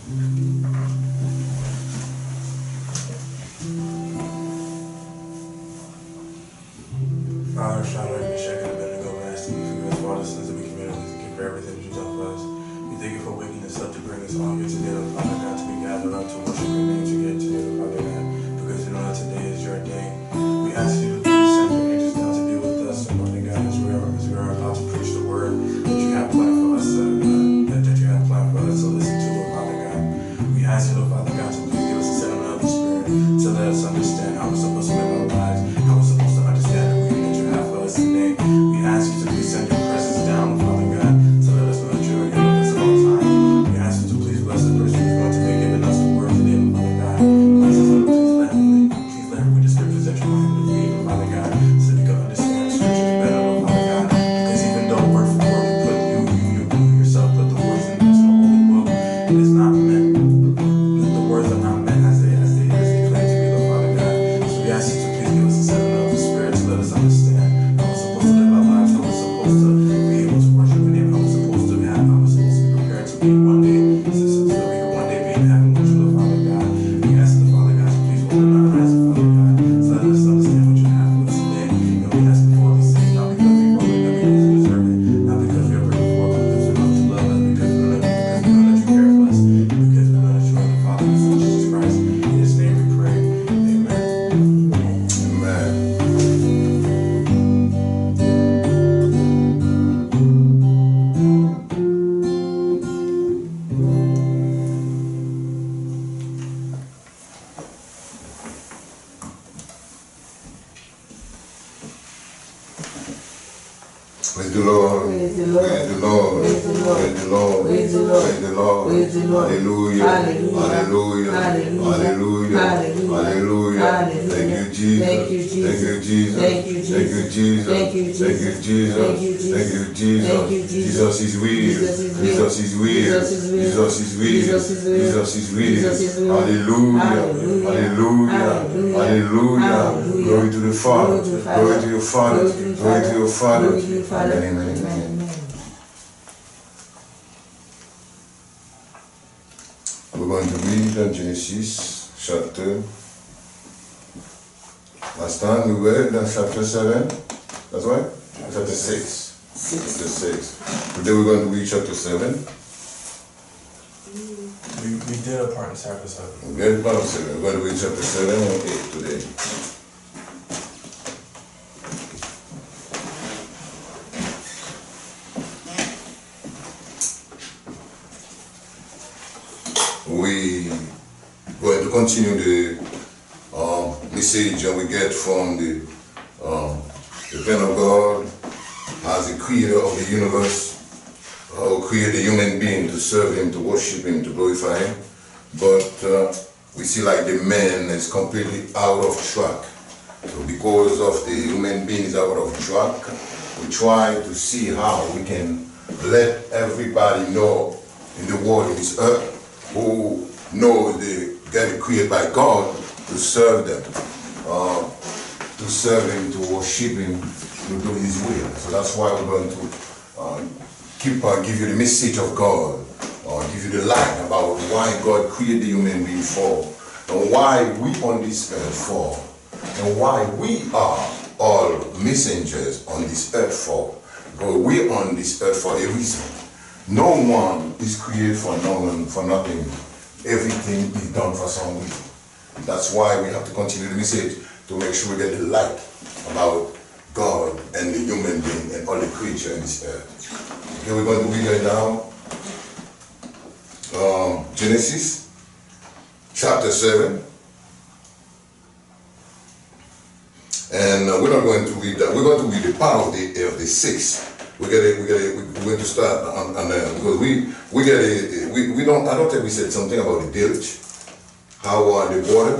Father, Shadow, and Meshach, and Abednego, Master, we forgive us for all the sins that we committed. We thank you for everything that you've done for us. We thank you for waking us up to bring us all here together, Father God, to be gathered up to worship your name together, Father God, because we know that today is your day. We ask you to please send your angels down to be with us, and Father God, as we are about to preach the word that you have planned for us, that you have planned for us to listen to, Father God. We ask you, Father God, to please give us a settlement of the Spirit to let us understand how we're supposed to live our lives, how we're supposed to understand the reading that you have for us today. We ask you to please send your presence down, Father God, to let us know that you are here with us all the time. We ask you to please bless the person who's going to be giving us the word today, Father God. Bless us, please let him read the scriptures that you want him to read, Father God, so we can understand the scriptures better, Father God. Because even though word for word you yourself put the words into the holy book, it is not meant. The words are not meant as they claim to be, Father God. So we ask you to please give us a settlement of the Spirit to let us understand how we're supposed to live our lives, how we're supposed to be able to worship your name, how we're supposed to be prepared to be one day, so that we can one day be in heaven with you, Father God. We ask the Father God to please open our eyes, Father God, so let us understand what you have for us today. And we ask for all these things, not because we want it, not because we deserve it, not because we are working for it, but because we love to love us, because we know that you care for us, because we know that you are the Father of Jesus Christ. In his name we pray. Amen. Amen. Praise the Lord. Praise the Lord. Praise the Lord. Praise the Lord. Praise the Lord. Praise the Lord. Praise the Lord. Hallelujah. Hallelujah. Hallelujah. Hallelujah. Thank you, Jesus. Thank you, Jesus. Thank you, Jesus. Thank you, Jesus. Thank you, Jesus. Thank you, Jesus. Thank you, Jesus. Jesus is real. Jesus is real. Jesus is real. Jesus is real. Hallelujah. Hallelujah. Hallelujah. Glory to the Father. Glory to your Father. Glory to your Father. Amen. Amen. We're going to read Genesis chapter. Last time we read chapter 7. That's right? Chapter 6. Chapter 6. Today we're going to read chapter 7. We did a part in chapter 7. We did a part of 7. We're going to read chapter 7 and 8 today. We going to continue the message we get from the plan of God as the creator of the universe, who created a human being to serve him, to worship him, to glorify him. But we see like the man is completely out of track. So because of the human being is out of track, we try to see how we can let everybody know in the world, in this earth, who know they get created by God to serve them, to serve him, to worship him, to do his will. So that's why we're going to give you the message of God, give you the light about why God created the human being for, and why we on this earth for, and why we are all messengers on this earth for. Because we're on this earth for a reason. No one is created for nothing. Everything is done for some reason. That's why we have to continue the message to make sure we get the light about God and the human being and all the creature in this earth. Okay, we're going to read right now Genesis chapter 7. And we're not going to read that. We're going to read the part of the 6. We're going to start on because we don't. I don't think we said something about the deluge, how the water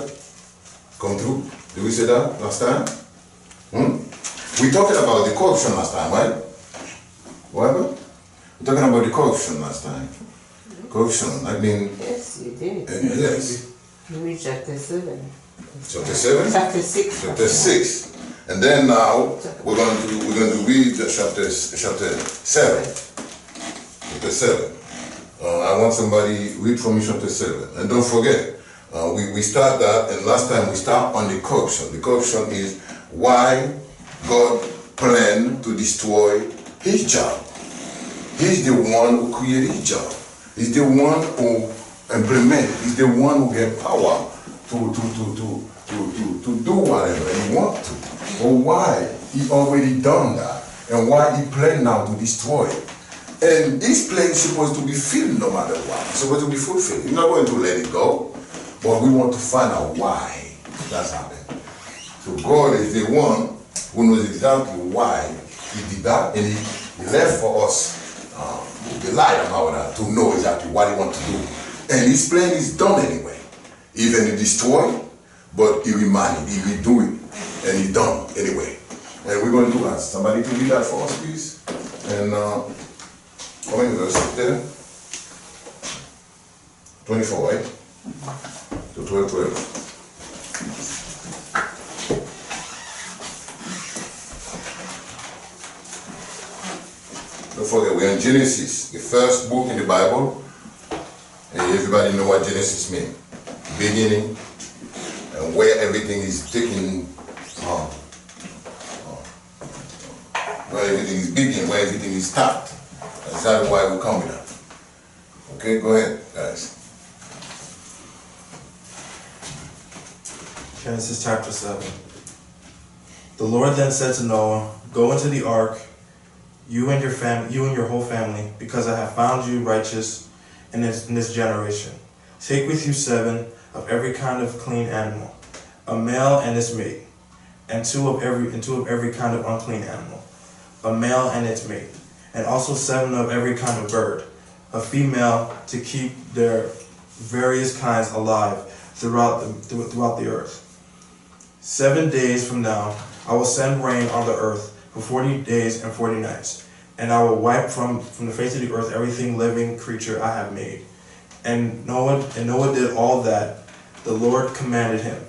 come through. Did we say that last time? We talking about the corruption last time, right? Whatever. We're talking about the corruption last time. Corruption. I mean. Yes, you did. Yes. You read chapter 7. Chapter 7. Chapter 6. Chapter 6. And then now we're going to read chapter 7. Chapter 7. I want somebody read from mission to 7. And don't forget, we start that, and last time we start on the corruption. The corruption is why God planned to destroy his job. He's the one who created his job. He's the one who implemented. He's the one who gave power to do whatever he wants to. But why he already done that, and why he planned now to destroy it. And this plan is supposed to be filled no matter what. It's supposed to be fulfilled. We're not going to let it go, but we want to find out why that's happened. So God is the one who knows exactly why he did that, and he left for us the light about that to know exactly what he wants to do. And his plan is done anyway. Even he destroyed, but he reminded, he will do it, and he's done anyway. And we're going to ask somebody to read that for us, please. And how many verses there? 24, right? To 12. Don't forget, we're in Genesis, the first book in the Bible. And everybody know what Genesis means. Beginning, and where everything is taking, where everything is beginning, where everything is stopped. That's exactly why we come with that. Okay, go ahead, guys. Genesis chapter 7. The Lord then said to Noah, "Go into the ark, you and your whole family, because I have found you righteous in this generation. Take with you 7 of every kind of clean animal, a male and its mate, and two of every kind of unclean animal, a male and its mate, and also 7 of every kind of bird, a female, to keep their various kinds alive throughout the earth. 7 days from now, I will send rain on the earth for 40 days and 40 nights, and I will wipe from the face of the earth everything living creature I have made." And Noah did all that the Lord commanded him.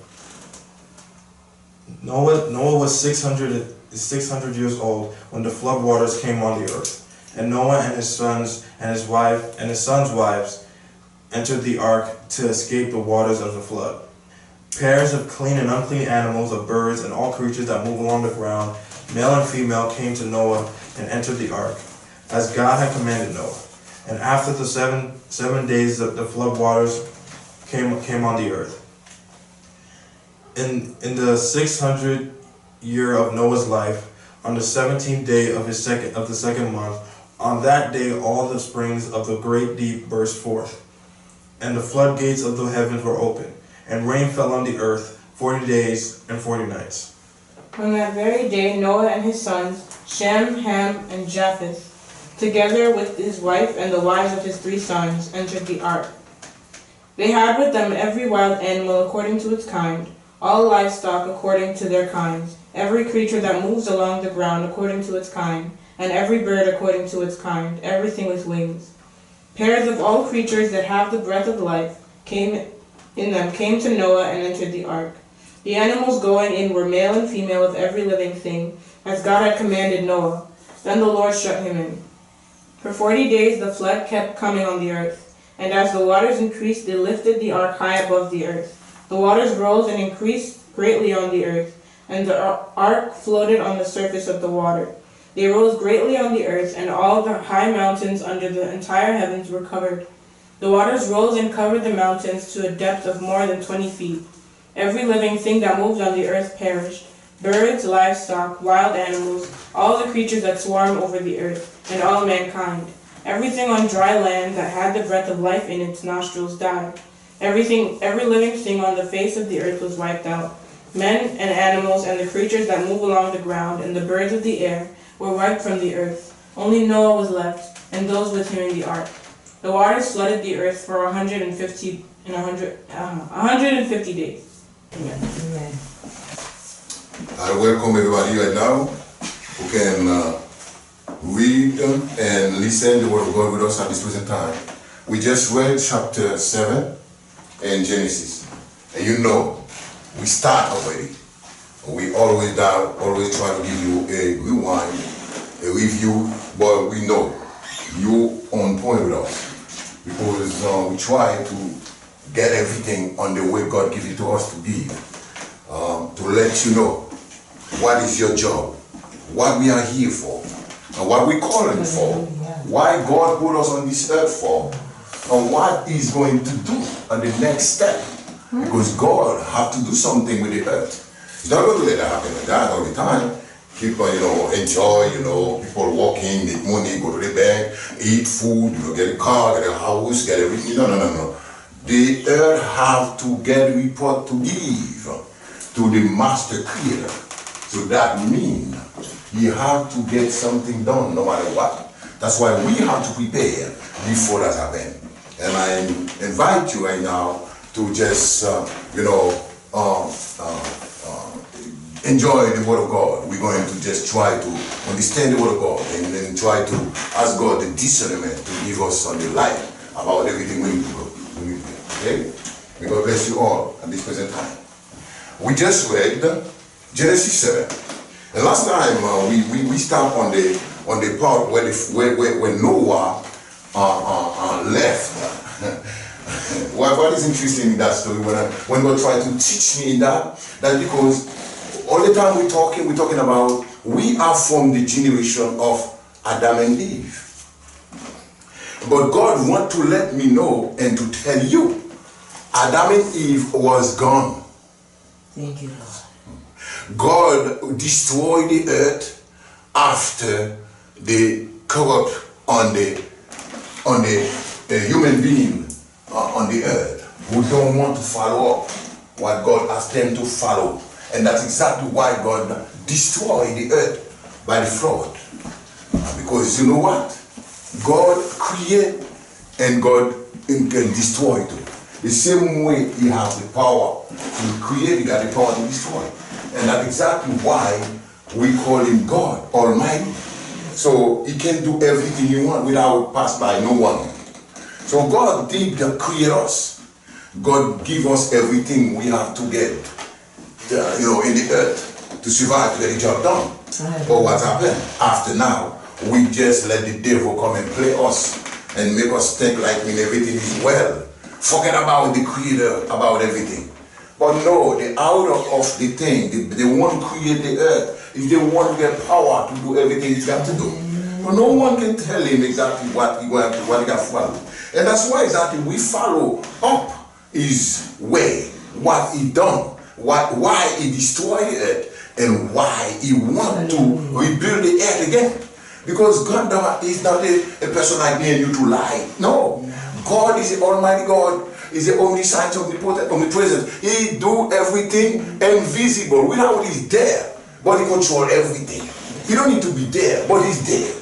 Noah was 600 years old when the flood waters came on the earth. And Noah and his sons and his wife and his sons' wives entered the ark to escape the waters of the flood. Pairs of clean and unclean animals, of birds, and all creatures that move along the ground, male and female, came to Noah and entered the ark, as God had commanded Noah. And after the seven days, the flood waters came on the earth. In the 600th year of Noah's life, on the 17th day of the second month, on that day all the springs of the great deep burst forth, and the floodgates of the heavens were opened, and rain fell on the earth 40 days and 40 nights. On that very day, Noah and his sons, Shem, Ham, and Japheth, together with his wife and the wives of his 3 sons, entered the ark. They had with them every wild animal according to its kind, all livestock according to their kinds, every creature that moves along the ground according to its kind, and every bird according to its kind, everything with wings. Pairs of all creatures that have the breath of life came to Noah and entered the ark. The animals going in were male and female of every living thing, as God had commanded Noah. Then the Lord shut him in. For 40 days the flood kept coming on the earth, and as the waters increased, they lifted the ark high above the earth. The waters rose and increased greatly on the earth, and the ark floated on the surface of the water. They rose greatly on the earth, and all the high mountains under the entire heavens were covered. The waters rose and covered the mountains to a depth of more than 20 feet. Every living thing that moved on the earth perished, birds, livestock, wild animals, all the creatures that swarm over the earth, and all mankind. Everything on dry land that had the breath of life in its nostrils died. Every living thing on the face of the earth was wiped out. Men and animals and the creatures that move along the ground and the birds of the air were wiped from the earth. Only Noah was left, and those with him in the ark. The waters flooded the earth for 150 days. Amen. Amen. I welcome everybody right now who can read and listen to the word of God with us at this present time. We just read chapter 7 in Genesis. And you know, we start already. We always try to give you a rewind, a review, but we know you on point with us. because we try to get everything on the way God gives it to us to give. To let you know what is your job, what we are here for, and what we calling for, why God put us on this earth for, and what He's going to do on the next step. Because God have to do something with the earth. He's not going to let that happen like that all the time. People, enjoy, people walking, make money, go to the bank, eat food, get a car, get a house, get everything. No. The earth have to get a report to give to the master creator. So that means he have to get something done no matter what. That's why we have to prepare before that happens. And I invite you right now to just, enjoy the Word of God. We're going to just try to understand the Word of God and then try to ask God the discernment to give us on the light about everything we need to go. Okay? May God bless you all at this present time. We just read Genesis 7. And last time we stopped on the part where Noah left. What is interesting in that story when God tried to teach me that's because all the time we're talking about we are from the generation of Adam and Eve. But God wants to let me know and to tell you Adam and Eve was gone. Thank you, Lord. God destroyed the earth after they corrupt on the human being on the earth who don't want to follow up what God asked them to follow. And that's exactly why God destroyed the earth by the flood. Because you know what? God created and God can destroy too. The same way He has the power to create, He got the power to destroy. And that's exactly why we call Him God Almighty. So He can do everything He wants without passed by no one. So God did create us. God give us everything we have to get, in the earth to survive, to get the job done. But what happened? After now, we just let the devil come and play us and make us think like everything is well. Forget about the creator, about everything. But no, the author of the thing, the one who created the earth, is the one who has power to do everything he's got to do. So no one can tell him exactly what he got to follow. And that's why exactly we follow up his way, what he done, why he destroyed the earth, and why he want to rebuild the earth again. Because God is not a person like me and you to lie. No. God is the Almighty God. He's the omniscient, omnipresent. He do everything invisible. Without He's there, but He control everything. He don't need to be there, but He's there.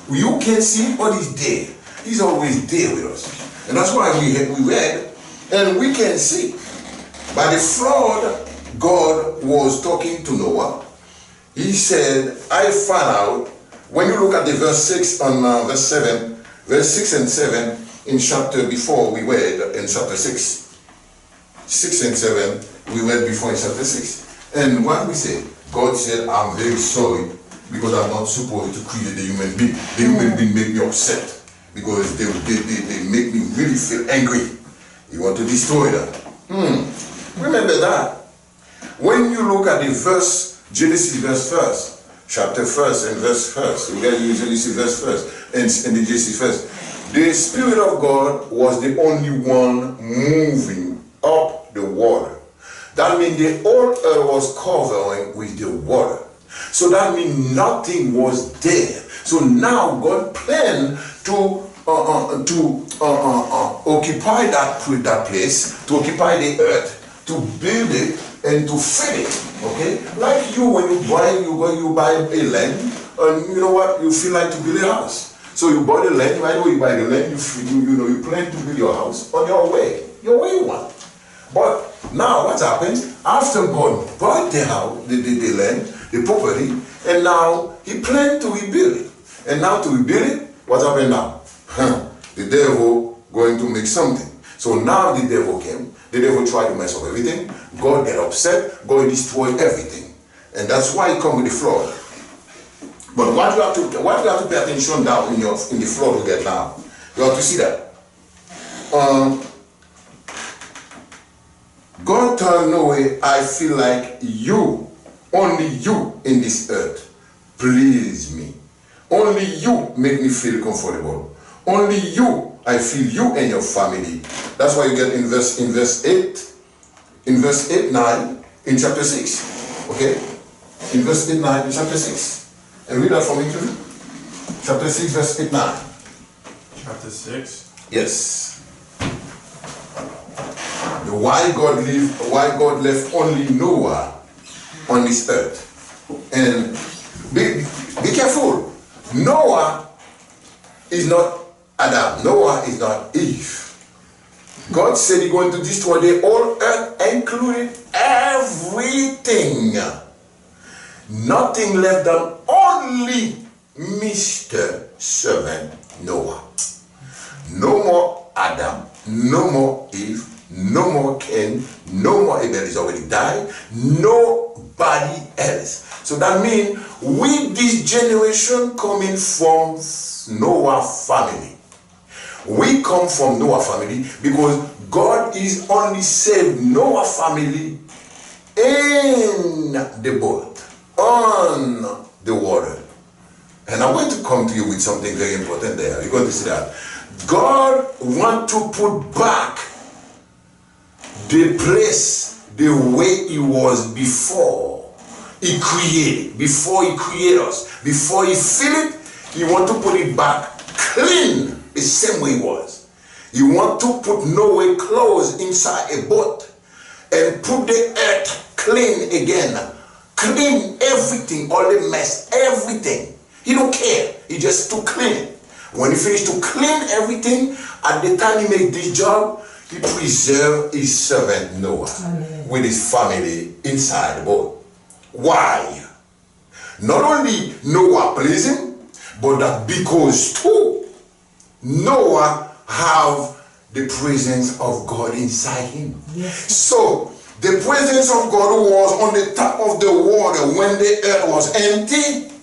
You can't see, but He's there. He's always there with us. And that's why we read, and we can see. By the flood, God was talking to Noah. He said, I found out, when you look at the verse 6 on verse 7, verse 6 and 7, in chapter before we read in chapter 6. 6 and 7, we read before in chapter 6. And what we said, God said, I'm very sorry because I'm not supposed to create the human being. The human being make me upset because they make me really feel angry. You want to destroy that. Remember that. When you look at the verse, Genesis verse 1st, chapter 1st and verse 1st, you guys usually see verse 1st and the Genesis 1st. The Spirit of God was the only one moving up the water. That means the whole earth was covering with the water. So that means nothing was there. So now God planned to occupy that place, to occupy the earth, to build it and to feed it. Okay, like you when you buy a land, and you know what, you feel like to build a house. So you buy the land, right away you buy the land, you plan to build your house on your way you want. But now what's happened? After God bought the house, the land, the property, and now He planned to rebuild it. And now to rebuild it, what's happened now? The devil going to make something. So now the devil came, the devil tried to mess up everything, God get upset, God destroy everything. And that's why He come with the flood. But what you have to pay attention now in the flood we get now, you have to see that. God told Noah, I feel like you, only you in this earth, please me. Only you make me feel comfortable. Only you, I feel you and your family. That's why you get in verse 8, 9, in chapter 6. Okay? In verse 8, 9, in chapter 6. And read that for me too. Chapter 6, verse 8, 9. Chapter 6? Yes. Why God left only Noah on this earth. And be careful. Noah is not Adam. Noah is not Eve. God said he's going to destroy the whole earth, including everything. Nothing left them, only Mr. Servant Noah. No more Adam, no more Eve, no more Cain, no more Abel is already died, nobody else. So that means with this generation coming from Noah family. We come from Noah family because God is only saved Noah family in the boat, on the water. And I'm going to come to you with something very important there. You're going to see that. God wants to put back the place the way it was before he created, before he created us, before he filled it. He wants to put it back clean, the same way it was. He wants to put Noah clothes inside a boat and put the earth clean again. Clean everything, all the mess, everything. He don't care. He just to clean it. When he finished to clean everything, at the time he made this job, he preserved his servant Noah. Amen. With his family inside the boat. Why? Not only Noah pleased him, but that because too Noah have the presence of God inside him. Yes. So the presence of God was on the top of the water when the earth was empty.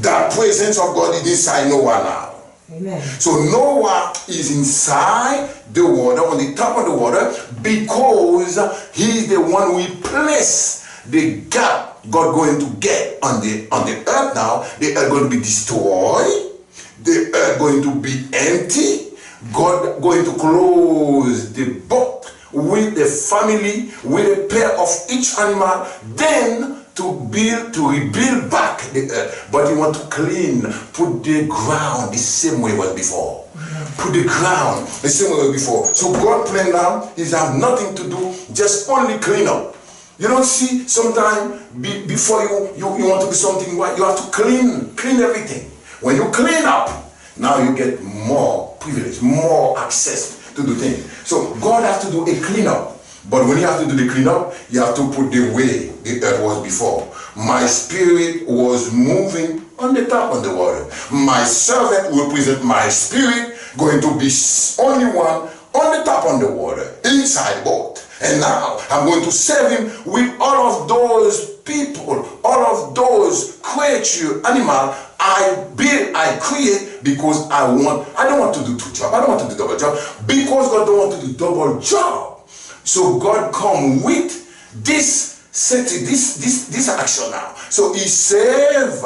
That presence of God is inside Noah now. Amen. So Noah is inside the water, on the top of the water, because he's the one who placed the gap God going to get on the earth now. The earth going to be destroyed. The earth going to be empty. God going to close the book with the family, with a pair of each animal, then to rebuild back the earth. But he want to clean, put the ground the same way it was before. Put the ground the same way it was before. So God plan now, he have nothing to do, just only clean up. You don't see, sometimes before you want to do something right, you have to clean everything. When you clean up, now you get more privilege, more access to do things. So God has to do a cleanup. But when you have to do the cleanup, you have to put the way the earth was before. My spirit was moving on the top of the water. My servant will present my spirit, going to be only one on the top of the water, inside the boat. And now I'm going to save him with all of those people, all of those creatures, animals I build, I create, because I don't want to do two jobs. I don't want to do double job, because God don't want to do double job. So God come with this action now. So he saved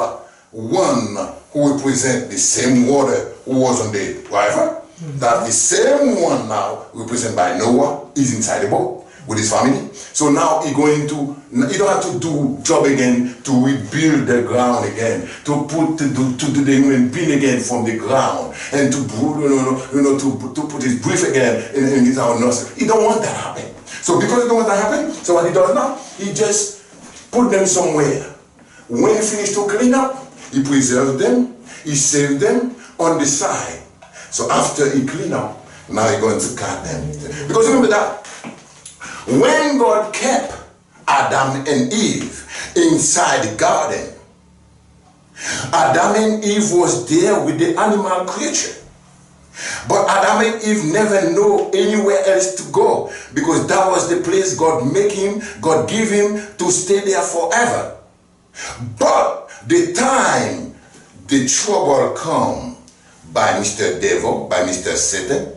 one who represent the same water who was on the river. That the same one now represented by Noah is inside the boat with his family. So now he don't have to do job again to rebuild the ground again, to do the human being again from the ground, and to put his breath again in his own nostril. He don't want that to happen. So because he don't want that to happen, so what he does now, he just put them somewhere. When he finished to clean up, he preserved them, he saved them on the side. So after he clean up, now he's going to cut them. Because remember that when God kept Adam and Eve inside the garden, Adam and Eve was there with the animal creature. But Adam and Eve never know anywhere else to go, because that was the place God give him to stay there forever. But the time the trouble come by Mr. Devil, by Mr. Satan,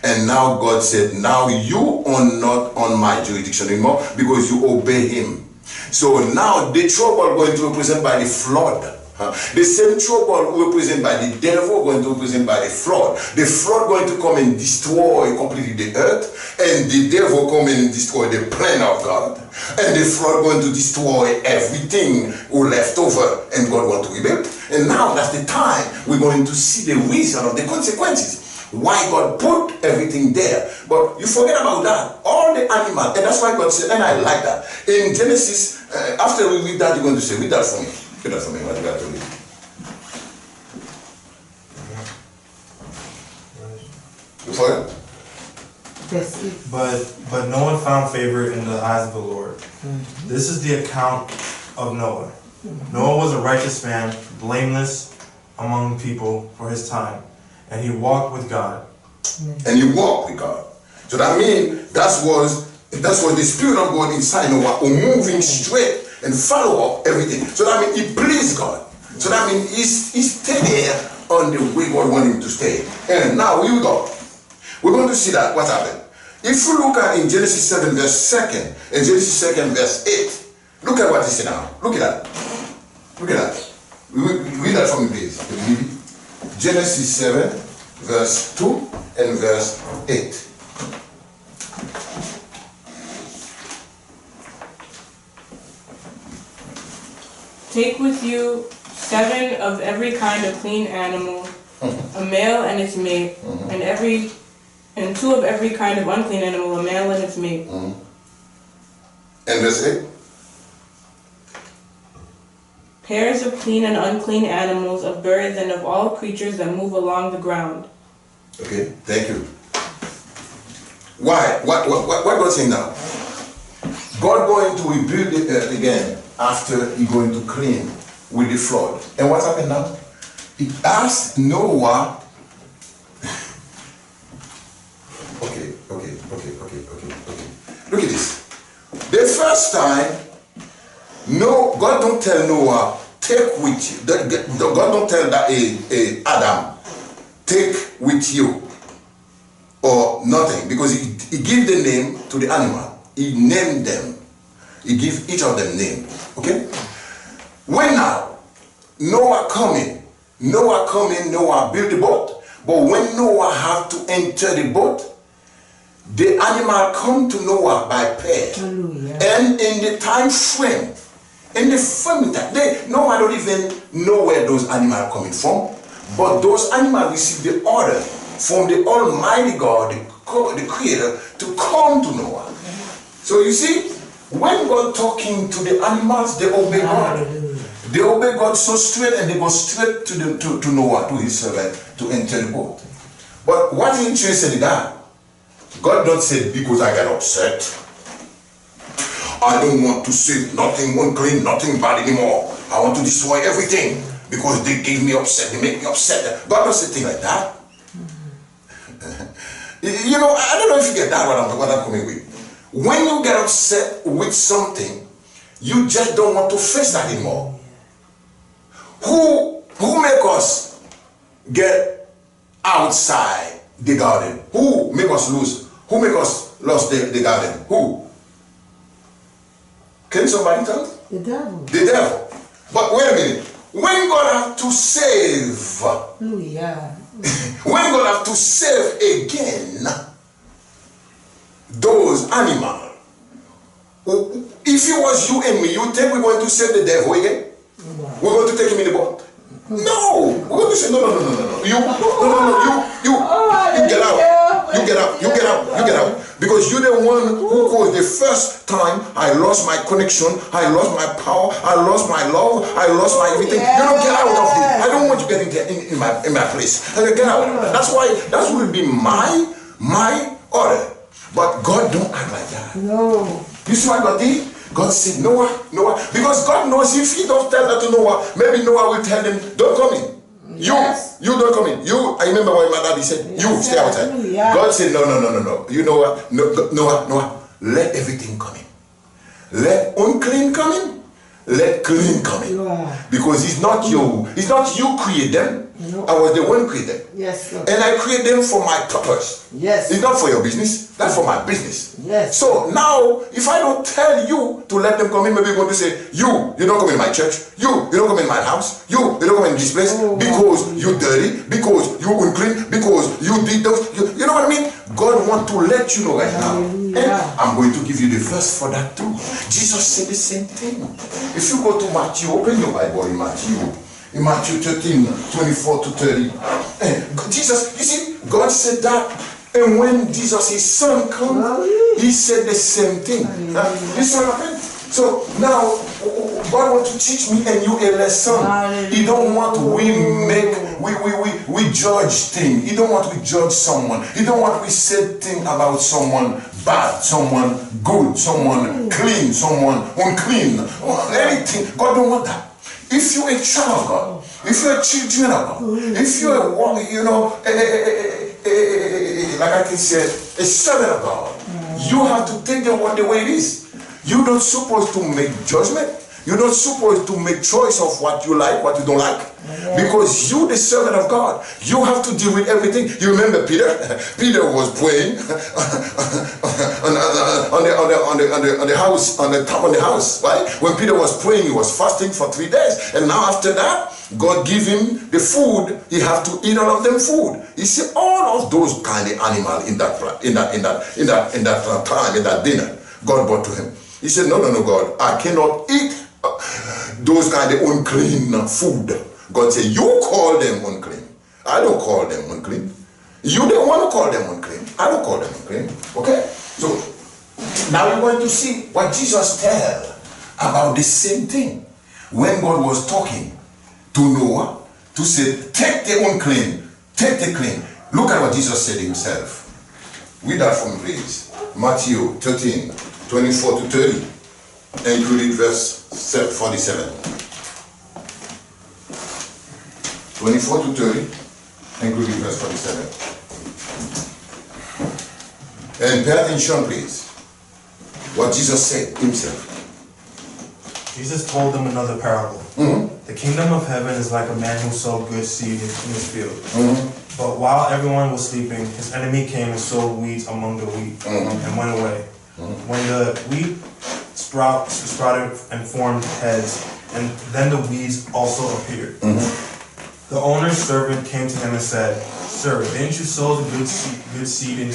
And now God said, now you are not on my jurisdiction anymore because you obey him. So now the trouble going to represent by the flood. The same trouble represented by the devil going to represent by the flood. The flood going to come and destroy completely the earth, and the devil come and destroy the plan of God. And the flood going to destroy everything who left over, and God want to rebuild. And now that's the time we're going to see the reason of the consequences. Why God put everything there. But you forget about that. All the animals, and that's why God said, and I like that. In Genesis, after we read that, you're going to say, read that for me. Read that for me, what you got to read. You forget? But Noah found favor in the eyes of the Lord. This is the account of Noah. Noah was a righteous man, blameless among people for his time. And he walked with God. And he walked with God. So that means that was the Spirit of God inside Noah, moving straight and follow up everything. So that means he pleased God. So that means he stayed there on the way God wanted him to stay. And now here we go. We're going to see that what happened. If you look at in Genesis 7 verse 2 and Genesis 2 verse 8, look at what he said now. Look at that. Look at that. Read that for me, please. Genesis 7 verse 2 and verse 8. Take with you 7 of every kind of clean animal, a male and its mate, and 2 of every kind of unclean animal, a male and its mate. And verse 8. Pairs of clean and unclean animals, of birds, and of all creatures that move along the ground. Okay, thank you. Why? What God saying now? God going to rebuild the earth again after he going to clean with the flood. And what happened now? He asked Noah. Okay. Look at this. The first time, God don't tell Noah, take with you. God don't tell that Adam, take with you or nothing, because he give the name to the animal. He named them. He give each of them name. Okay? When now Noah coming, Noah built the boat. But when Noah have to enter the boat, the animal come to Noah by pair. And in the time frame, Noah don't even know where those animals are coming from. But those animals receive the order from the Almighty God, the Creator, to come to Noah. So you see, when God talking to the animals, they obey God. They obey God so straight, and they go straight to Noah, to his servant, to enter the boat. But what interested in that? God don't say, because I got upset, I don't want to see nothing unclean, nothing bad anymore. I want to destroy everything because they gave me upset, they make me upset. God don't say things like that. You know, I don't know if you get that what I'm coming with. When you get upset with something, you just don't want to face that anymore. Who make us get outside the garden? Who make us lose? Who make us lose the garden? Who? Can somebody tell us? The devil. The devil. But wait a minute. When God have to save, when God have to save again those animals, if it was you and me, you think we're going to save the devil again? We're going to take him in the boat? No. We're going to say, no. You get out. You get out. Because you're the one who caused the first time I lost my connection, I lost my power, I lost my love, I lost my everything. You don't get out of it. I don't want you getting in my place. I get out. That's why that will be my order. But God don't act like that. No. You see what God did? God said, Noah, because God knows if he don't tell that to Noah, maybe Noah will tell them, don't come in. Yes. You don't come in. I remember what my daddy said, you stay outside. Yeah. God said, no. You know what? Noah, let everything come in. Let unclean come in. let clean come in. Because it's not you create them. I was the one who created them. Yes, Lord. And I create them for my purpose. Yes. It's not for your business. That's for my business. Yes. So now, if I don't tell you to let them come in, maybe you're going to say, you don't come in my church. You don't come in my house. You don't come in this place because you're dirty, because you're unclean, because you did those. You know what I mean? God wants to let you know right now. And I'm going to give you the verse for that too. Jesus said the same thing. If you go to Matthew, open your Bible in Matthew. In Matthew 13, 24 to 30. Jesus, you see, God said that. And when Jesus, his son, came, he said the same thing. This what happened. So now, God wants to teach me and you a lesson. He don't want we judge things. He don't want we judge someone. He don't want we say things about someone bad, someone good, someone clean, someone unclean, anything. God don't want that. If you're a child of God, if you're a children of God, if you're a like I can say, a servant of God, you have to take the word the way it is. You're not supposed to make judgment. You're not supposed to make choice of what you like, what you don't like. Because you, the servant of God, you have to deal with everything. You remember Peter? Peter was praying on the house, on the top of the house, right? When Peter was praying, he was fasting for 3 days. And now after that, God gave him the food. He have to eat all of them food. You see, all of those kind of animals in that time, in that dinner, God brought to him. He said, no, God, I cannot eat those kind of unclean food. God said, you call them unclean. I don't call them unclean. You don't want to call them unclean. I don't call them unclean. Okay? So, now you're going to see what Jesus tell about the same thing. When God was talking to Noah, to say, take the unclean, take the clean. Look at what Jesus said himself. Read that from please. Matthew 13, 24 to 30. Including verse 47. 24 to 30, including verse 47. And pay attention, please. What Jesus said himself. Jesus told them another parable. The kingdom of heaven is like a man who sowed good seed in his field. But while everyone was sleeping, his enemy came and sowed weeds among the wheat and went away. When the wheat sprouted and formed heads, and then the weeds also appeared. The owner's servant came to him and said, "Sir, didn't you sow the good seed in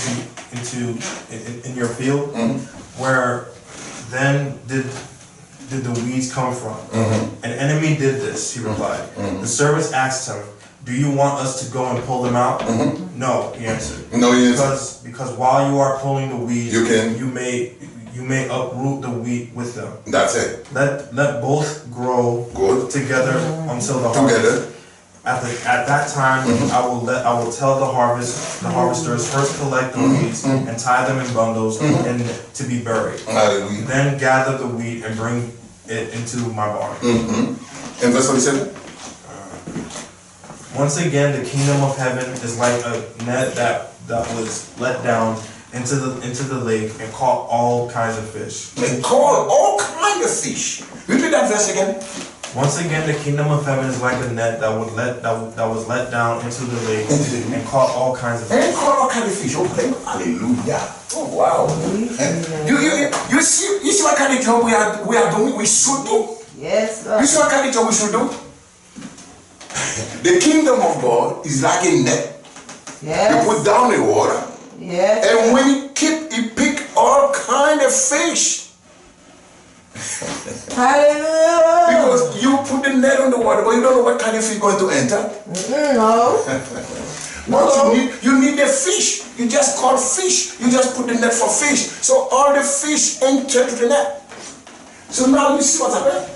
your field? Where then did the weeds come from?" An enemy did this, he replied. The servants asked him, "Do you want us to go and pull them out?" No, he answered. No, he answered. Because while you are pulling the weeds, you may uproot the wheat with them. That's it. Let both grow together until the harvest. At that time, I will tell the harvesters, first collect the weeds and tie them in bundles and to be buried. Hallelujah. Then gather the wheat and bring it into my barn. And verse 47. Once again, the kingdom of heaven is like a net that was let down into the lake and caught all kinds of fish. They caught all kinds of fish. Repeat that verse again. Once again, the kingdom of heaven is like a net that was let down into the lake and caught all kinds of fish. And caught all kinds of fish. Okay, hallelujah. Oh wow. You see what kind of job we are doing? We should do. Yes, Lord. You see what kind of job we should do? The kingdom of God is like a net. Yes. You put down the water. Yes. And when you pick all kind of fish. Hallelujah. Because you put the net on the water, but you don't know what kind of fish is going to enter. No. What you need the fish. You just call fish. You just put the net for fish. So all the fish enter to the net. So now you see what's happening.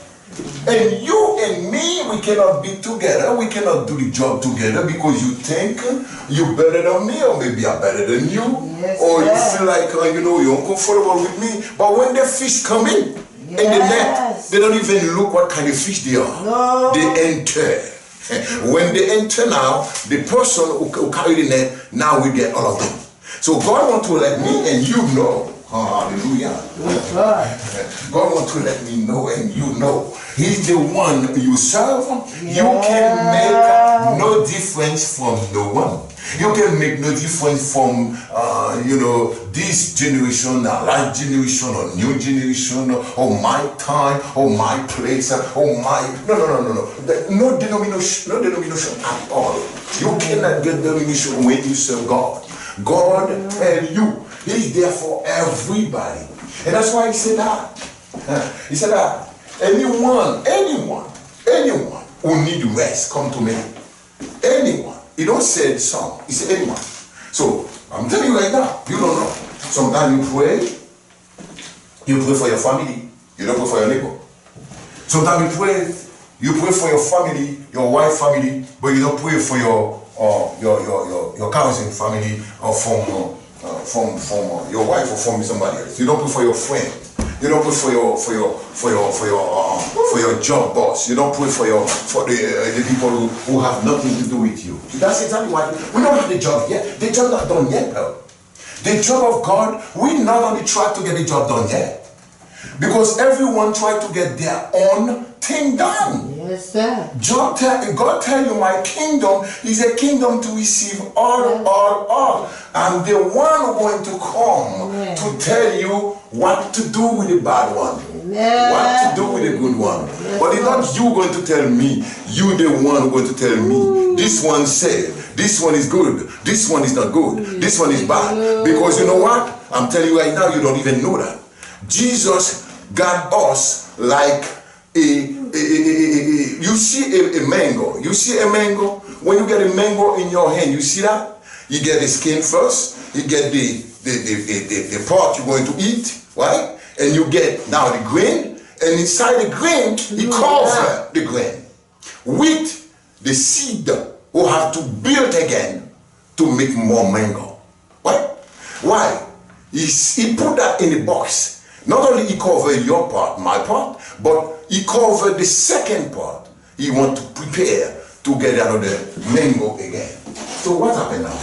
And you and me, we cannot be together. We cannot do the job together because you think you're better than me, or maybe I'm better than you, or you feel like you're uncomfortable with me. But when the fish come in the net, they don't even look what kind of fish they are. No. They enter. When they enter now, the person who carry the net, now we get all of them. So God wants to let me and you know. Hallelujah. God wants to let me know and you know He's the one you serve. You can make no difference from no one. You can make no difference from, this generation, last generation, or new generation, or my time, or my place, or my... No. No denomination at all. You cannot get denomination when you serve God. God tell you, He's there for everybody. And that's why He said that. He said that anyone who need rest, come to me. Anyone. He don't say some. He said anyone. So I'm telling you right now, you don't know. Sometimes you pray for your family, you don't pray for your neighbor. Sometimes you pray for your family, your wife family, but you don't pray for your cousin family, or from your wife, or from somebody else. You don't pray for your friend. You don't pray for your job boss. You don't pray for the people who have nothing to do with you. That's exactly why we don't have the job yet. The job not done yet, though. The job of God, we not only try to get the job done yet, because everyone try to get their own thing done. Yes, sir. God tell you, my kingdom is a kingdom to receive all. I'm the one going to come to tell you what to do with the bad one. What to do with the good one. But it's not you going to tell me. You the one going to tell me. This one said, this one is good. This one is not good. This one is bad. Because you know what? I'm telling you right now, you don't even know that. Jesus got us like you see a mango. You see a mango? When you get a mango in your hand, you see that? You get the skin first, you get the part you're going to eat, right? And you get now the grain, and inside the grain, you cover the grain with the seed who have to build again to make more mango. Right? Why? He put that in the box. Not only he covered your part, my part, but he covered the second part. He want to prepare to get another mango again. So what happened now?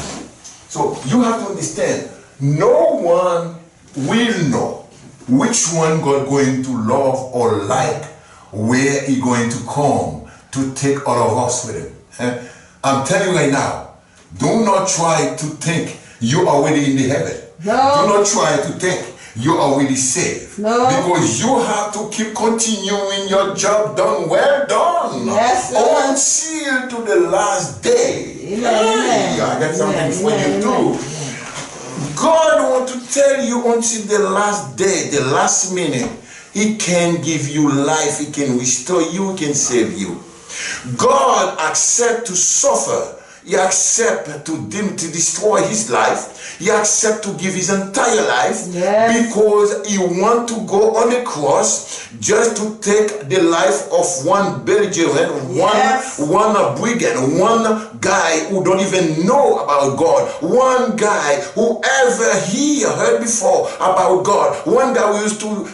So you have to understand, no one will know which one God going to love or like, where he going to come to take all of us with him. I'm telling you right now, do not try to think you are already in the heaven. No. Do not try to think you are already saved. No. Because you have to keep continuing your job done. Well done. Yes, sir. Until to the last day. Amen. I got something for you too. God wants to tell you until the last day, the last minute, He can give you life, He can restore you, He can save you. God accepts to suffer. He accepts to destroy his life. He accepts to give his entire life because he wants to go on the cross just to take the life of one belligerent, one brigand, one guy who don't even know about God, one guy who ever heard before about God, one guy who used to,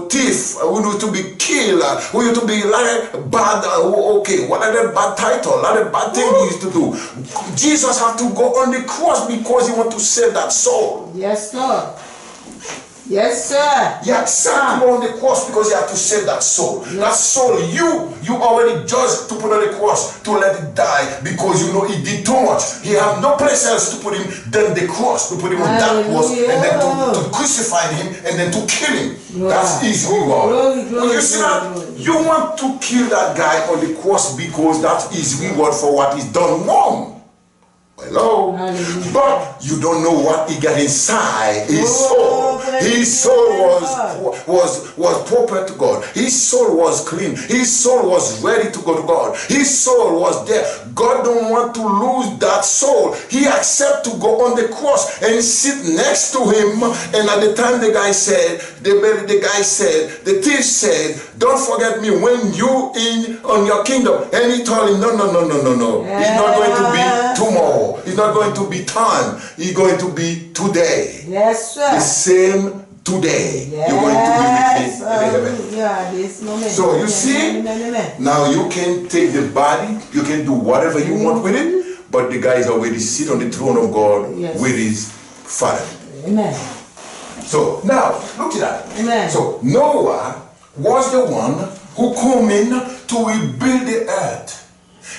thief, who used to be killed, who used to be like bad, what are the bad title, what are the bad thing he used to do. Jesus had to go on the cross because he wanted to save that soul. Yes, sir. Yes, sir. He accepted to go on the cross because he had to save that soul. Yes. That soul, you already judged to put on the cross to let it die because he did too much. He had no place else to put him than the cross, to put him on that cross, and then to crucify him and then to kill him. That's his reward. You see that? You want to kill that guy on the cross because that's his reward for what he's done wrong. Hello? But you don't know what he got inside his soul. His soul was proper to God. His soul was clean. His soul was ready to go to God. His soul was there. God don't want to lose that soul. He accept to go on the cross and sit next to him. And at the time the thief said, don't forget me when you on your kingdom. And he told him, no. It's not going to be tomorrow. It's not going to be time. It's going to be today. Yes, sir. The same today. Yes. You're going to be with me in heaven. This moment. So you see, now you can take the body, you can do whatever you want with it, but the guy is already sit on the throne of God with his Father. Amen. So now, look at that. Amen. So Noah was the one who come in to rebuild the earth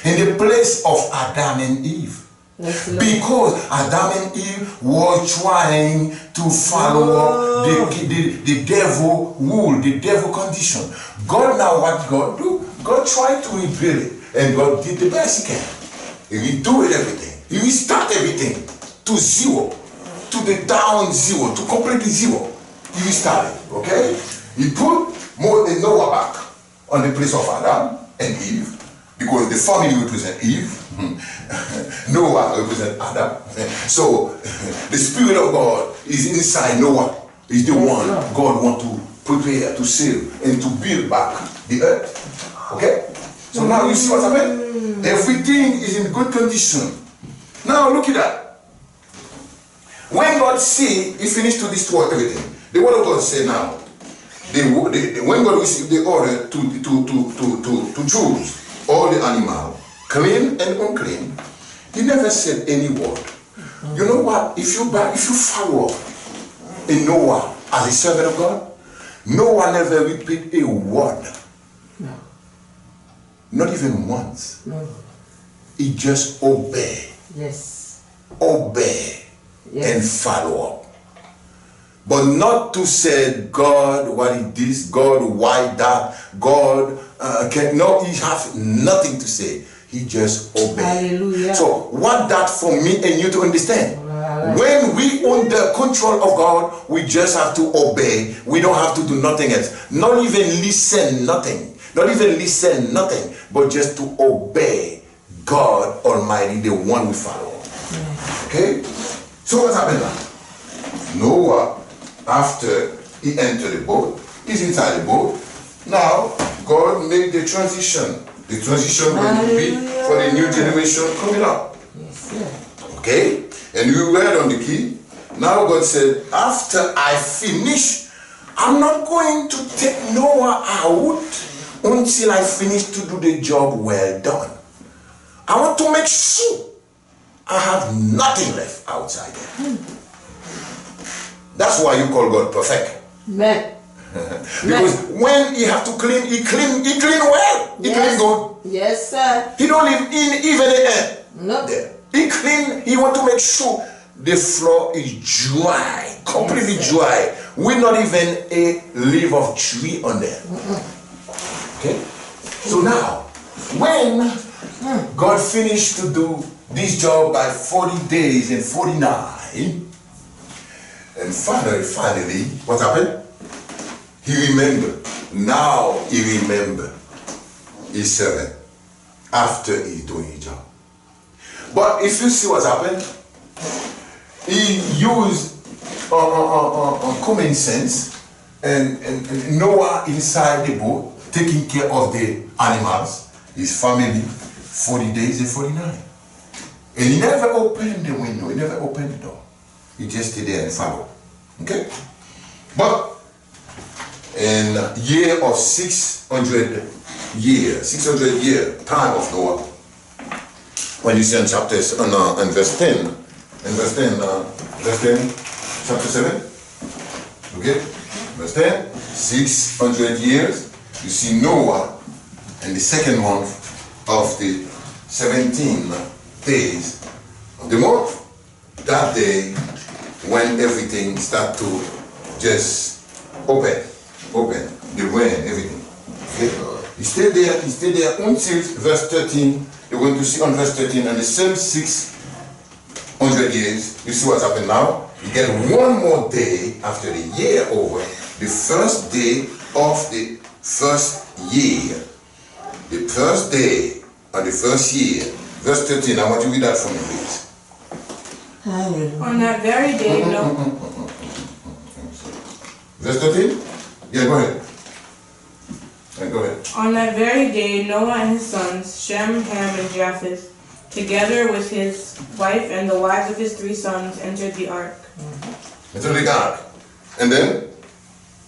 in the place of Adam and Eve. Because Adam and Eve were trying to follow the devil rule, the devil condition. God, now what God do? God tried to rebuild it, and God did the best he can. He redo everything. He restart everything to zero, to the down zero, to completely zero. He restarted, okay? He put Noah back on the place of Adam and Eve, because the family represents Eve. Noah represents Adam. So the Spirit of God is inside Noah. He's the one God wants to prepare to save and to build back the earth. Okay? So now you see what happened? Everything is in good condition. Now look at that. When God see, he finished to destroy everything. The word of God say now, when God received the order to choose all the animals, clean and unclean, he never said any word. You know what? If you follow in Noah as a servant of God, Noah never repeat a word. No. Not even once. No. He just obey. Yes. Obey. Yes. And follow up. But not to say, God, what is this? God, why that? God, no, he has nothing to say. He just obeyed. Hallelujah. So, what that for me and you to understand? When we under control of God, we just have to obey. We don't have to do nothing else. Not even listen nothing. Not even listen nothing. But just to obey God Almighty, the one we follow. Okay? So what happened now? Noah, after he entered the boat, he's inside the boat. Now, God made the transition. The transition will be for the new generation coming up. Yes, okay? And you read on the key. Now God said, after I finish, I'm not going to take Noah out until I finish to do the job well done. I want to make sure I have nothing left outside there. That's why you call God perfect. Amen. Because when he have to clean, he clean well. He clean good. Yes, sir. He don't leave in even the air. No. There. He clean, he want to make sure the floor is dry, completely dry. With not even a leaf of tree on there. Okay? So now, when God finished to do this job by 40 days and 49, and finally, what happened? He remembered. Now he remembered his servant after he's doing his job. But if you see what happened, he used common sense and Noah inside the boat, taking care of the animals, his family, 40 days and 49. And he never opened the window, he never opened the door. He just stayed there and followed. Okay? But in year of 600 year time of Noah, when you see in chapters in verse 10, chapter 7, okay, verse 10, 600 years, you see Noah in the second month of the 17th days of the month, that day when everything start to just open, the rain, everything. Okay? He stayed there until verse 13. You're going to see on verse 13, and the same 600 years, you see what's happened now? You get one more day after the year over, the first day of the first year. The first day of the first year. Verse 13, I want you to read that for me, please. On that very day, no. Verse 13? Yeah, go ahead. Go ahead. On that very day, Noah and his sons, Shem, Ham, and Japheth, together with his wife and the wives of his 3 sons, entered the ark. Entered the ark. And then?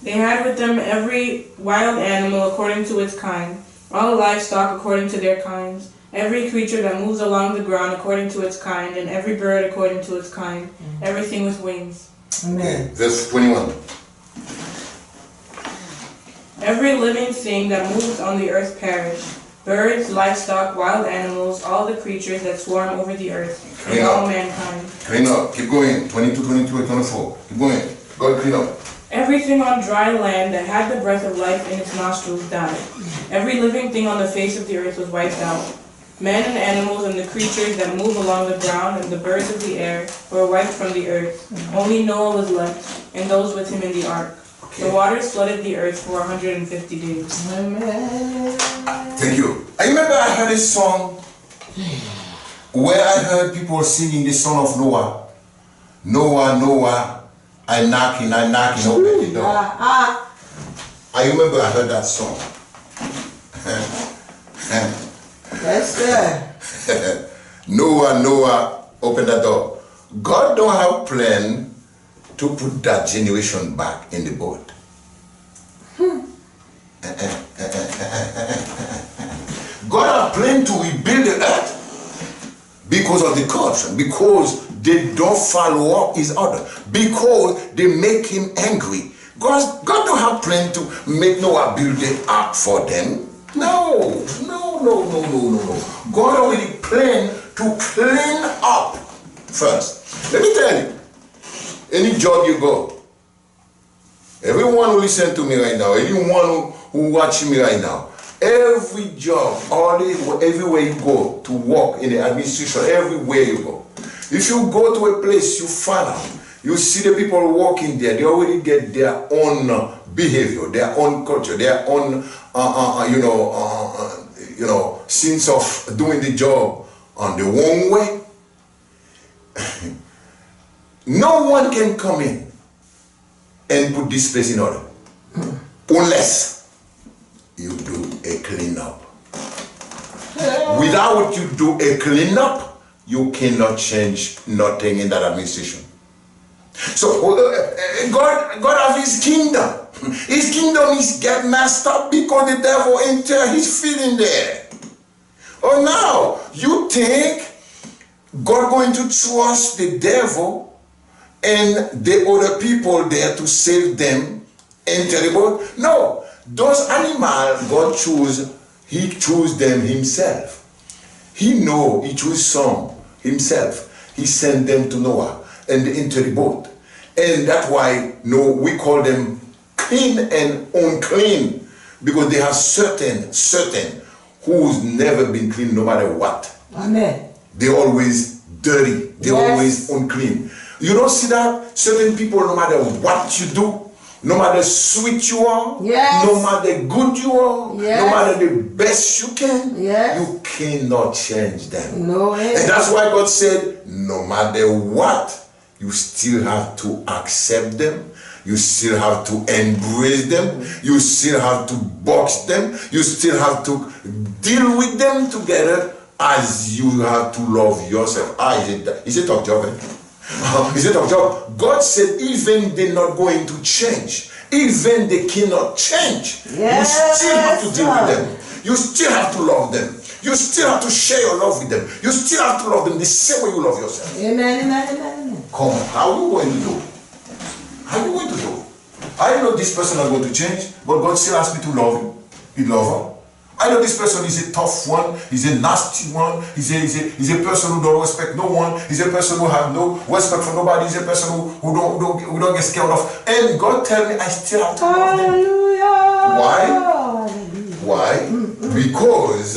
They had with them every wild animal according to its kind, all livestock according to their kinds, every creature that moves along the ground according to its kind, and every bird according to its kind, everything with wings. Amen. Okay. Verse 21. Every living thing that moves on the earth perished. Birds, livestock, wild animals, all the creatures that swarm over the earth, and all mankind. Clean up. Keep going. 22, 22, and 24. Keep going. Go clean up. Everything on dry land that had the breath of life in its nostrils died. Every living thing on the face of the earth was wiped out. Men and animals and the creatures that move along the ground and the birds of the air were wiped from the earth. Only Noah was left, and those with him in the ark. The waters flooded the earth for 150 days. Amen. Thank you. I remember I heard a song where I heard people singing the song of Noah. Noah, Noah, I knocking, open the door. I remember I heard that song. Yes, sir. Noah, Noah, open the door. God don't have plan to put that generation back in the boat. God have planned to rebuild the earth because of the corruption, because they don't follow up his order, because they make him angry. God don't have plan to make Noah build the ark for them. No. God already planned to clean up first. Let me tell you, any job you go, everyone who listen to me right now, anyone who watch me right now, every job, everywhere you go to work in the administration, everywhere you go, if you go to a place, you find out, you see the people working there, they already get their own behavior, their own culture, their own, sense of doing the job on the wrong way. No one can come in and put this place in order unless you do a cleanup. Without you do a cleanup, you cannot change nothing in that administration. So God has his kingdom. His kingdom is get messed up because the devil enter his feet in there. Oh, now you think God going to trust the devil and the other people there to save them enter the boat? No, those animals God chose, he chose them himself. He chose some himself. He sent them to Noah and they enter the boat. And that's why we call them clean and unclean, because they have certain who's never been clean no matter what. Amen. They're always dirty. They're always unclean. You don't see that? Certain people, no matter what you do, no matter sweet you are, no matter good you are, no matter the best you can, you cannot change them. No. And that's why God said, no matter what, you still have to accept them. You still have to embrace them. You still have to box them. You still have to deal with them together as you have to love yourself. Is it of job? Is it of job? God said even they're not going to change. Even they cannot change. You still have to deal with them. You still have to love them. You still have to share your love with them. You still have to love them the same way you love yourself. Amen. Come on, how are you going to do? How are you going to do? I know this person is going to change, but God still asks me to love him. He love her. I know this person is a tough one, he's a nasty one, he's a person who don't respect no one, he's a person who have no respect for nobody, he's a person who don't get scared of. And God tell me I still have to love them. Why? Because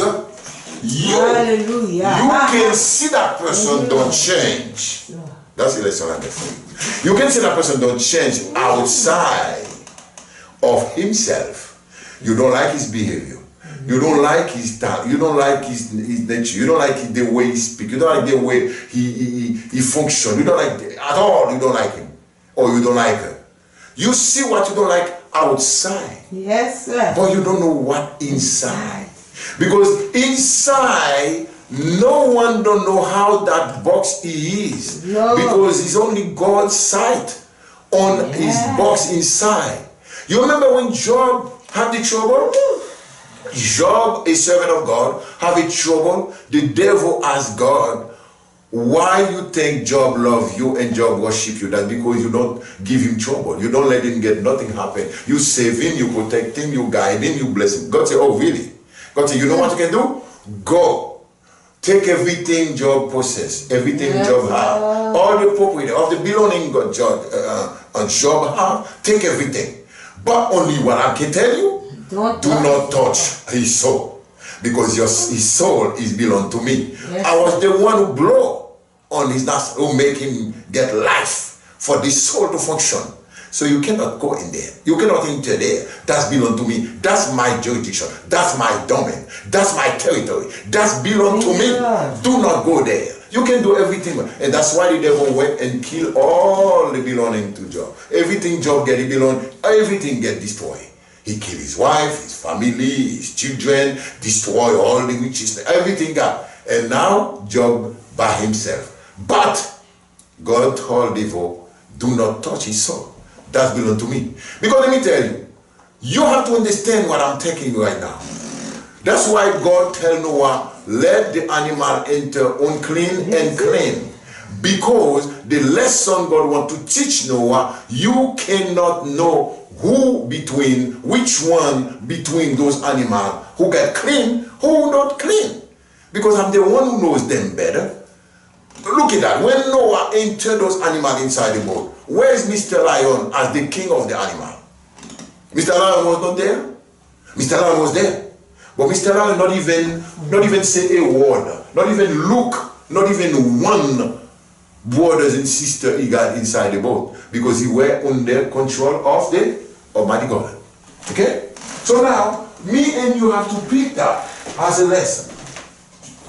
you can see that person don't change. That's the lesson I get for you. You can see that person don't change outside of himself. You don't like his behavior. You don't like his style. You don't like his nature. You don't like the way he speaks. You don't like the way he functions. You don't like at all. You don't like him, or you don't like her. You see what you don't like outside. Yes, sir. But you don't know what inside. Because inside, no one don't know how that box he is. No. Because it's only God's sight on his box inside. You remember when Job had the trouble? Job, a servant of God, have a trouble. The devil asked God, why you think Job love you and Job worship you? That's because you don't give him trouble. You don't let him get nothing happen. You save him, you protect him, you guide him, you bless him. God say, oh really? God say, you know what you can do? Go. Take everything Job possess, everything Job have, all the property, all the belonging Job have, take everything. But only what I can tell you, do not touch his soul. Because his soul is belong to me. Yes. I was the one who blow on his nostril, who make him get life for this soul to function. So you cannot go in there. You cannot enter there. That's belong to me. That's my jurisdiction. That's my domain. That's my territory. That's belong to me. Do not go there. You can do everything. And that's why the devil went and killed all the belonging to Job. Everything Job get, he belong, everything get destroyed. He killed his wife, his family, his children, destroy all the riches, everything got. And now Job by himself. But God told the devil, do not touch his soul. That belongs to me. Because let me tell you, you have to understand what I'm taking right now. That's why God tell Noah, let the animal enter unclean and clean. Because the lesson God want to teach Noah, you cannot know which one between those animals who get clean, who not clean. Because I'm the one who knows them better. Look at that. When Noah entered those animals inside the boat, where is Mr. Lion as the king of the animal? Mr. Lion was not there. Mr. Lion was there. But Mr. Lion not even say a word, not even look, not even one brothers and sisters he got inside the boat, because he were under control of the Almighty God. Okay? So now, me and you have to pick that as a lesson.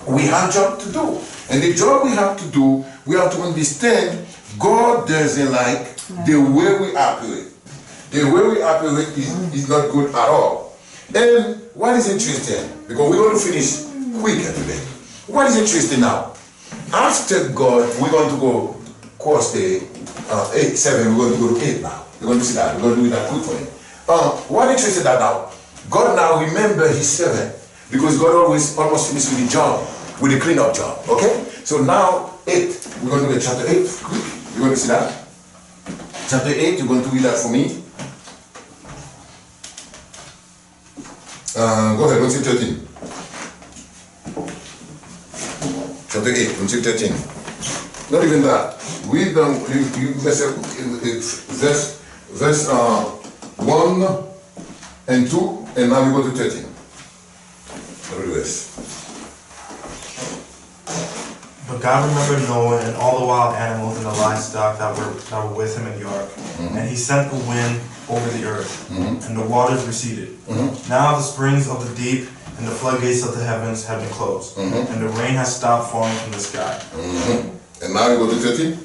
We have a job to do. And the job we have to do, we have to understand God doesn't like the way we operate. The way we operate is not good at all. And what is interesting, because we're going to finish quicker today. What is interesting now? After God, we're going to go cross the 8, 7, we're going to go to 8 now. We're going to see that. We're going to do that quickly. What interesting that now? God now remember his servant, because God always almost finished with the job, with the cleanup job. Okay? So now 8, we're going to do chapter 8 quick. You're going to see that. Chapter 8, you're going to read that for me. Go ahead, until 13. Chapter 8, until 13. Not even that. Read verse 1 and 2, and now we go to 13. Nevertheless. But God remembered Noah and all the wild animals and the livestock that were with him in the ark. And he sent the wind over the earth, and the waters receded. Now the springs of the deep and the floodgates of the heavens have been closed, and the rain has stopped falling from the sky. And now we go to 13.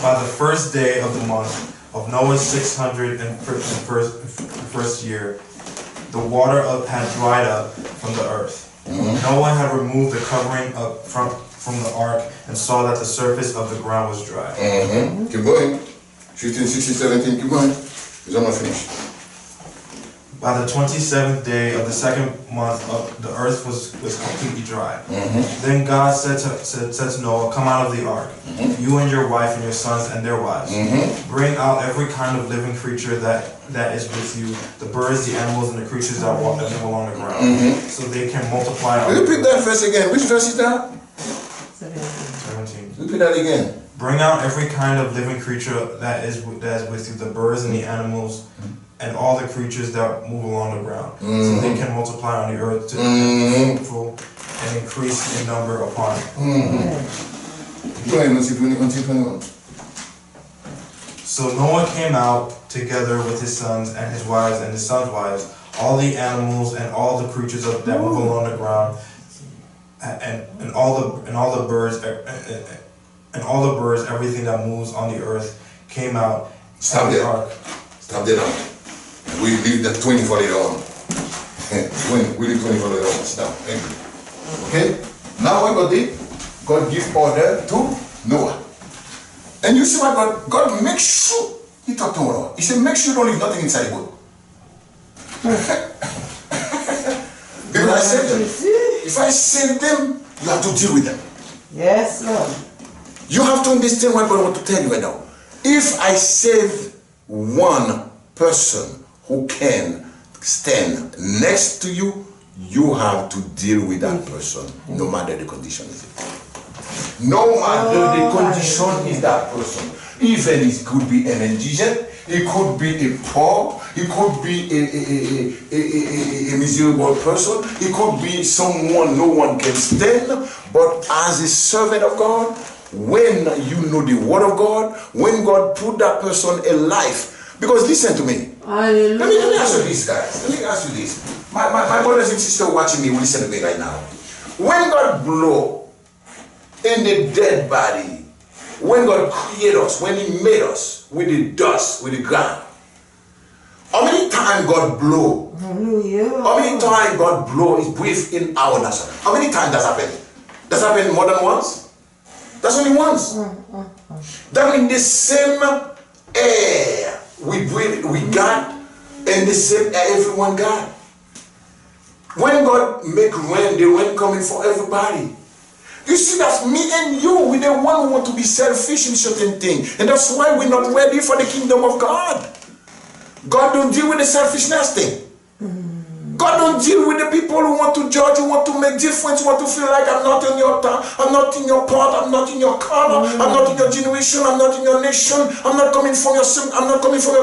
By the first day of the month of Noah's 601st year, the water had dried up from the earth. Noah had removed the covering up from the ark and saw that the surface of the ground was dry. Keep going. 15, 16, 17, keep going. It's almost finished. By the 27th day of the second month, the earth was completely dry. Then God said to Noah, come out of the ark, you and your wife and your sons and their wives. Bring out every kind of living creature that is with you, the birds, the animals, and the creatures that live along the ground, so they can multiply. Repeat that verse again. Which verse is that? 17. Repeat that again. Bring out every kind of living creature that is with you, the birds and the animals, and all the creatures that move along the ground, so they can multiply on the earth to be fruitful and increase in number upon it. Go ahead, let's see, 21. So Noah came out together with his sons and his wives and his sons' wives, all the animals and all the creatures that move along the ground, and all the birds, everything that moves on the earth came out. Stop there. Stop there now. We leave that 20 for later on. We leave 20 for later on. Stop. Thank you. Okay? Now what God did? God give order to Noah. And you see what God makes sure. He talked to Noah. He said, make sure you don't leave nothing inside the boat. Because I said them. If I save them, you have to deal with them. Yes, Lord. You have to understand what God wants to tell you right now. If I save one person who can stand next to you, you have to deal with that person, no matter the condition is it. No matter the condition is that person. Even it could be an indigent, it could be a poor, it could be a miserable person, it could be someone no one can stand. But as a servant of God, when you know the word of God, when God put that person in life, because listen to me. Hallelujah. Let me ask you this, guys. Let me ask you this. My brothers and sisters watching me will listen to me right now. When God blow in the dead body, when God created us, when He made us with the dust, with the ground, how many times God blow? Hallelujah. How many times God blow His breath in our nostril? How many times does happen? Does happen more than once? That's only once. That means the same air we breathe, we got, and the same air everyone got. When God make rain, the rain coming for everybody. You see, that's me and you. We the one who want to be selfish in certain things, and that's why we're not ready for the kingdom of God. God don't deal with the selfishness thing. God don't deal with the people who want to judge, who want to make difference, who want to feel like I'm not in your town, I'm not in your part, I'm not in your corner, I'm not in your generation, I'm not in your nation, I'm not coming from your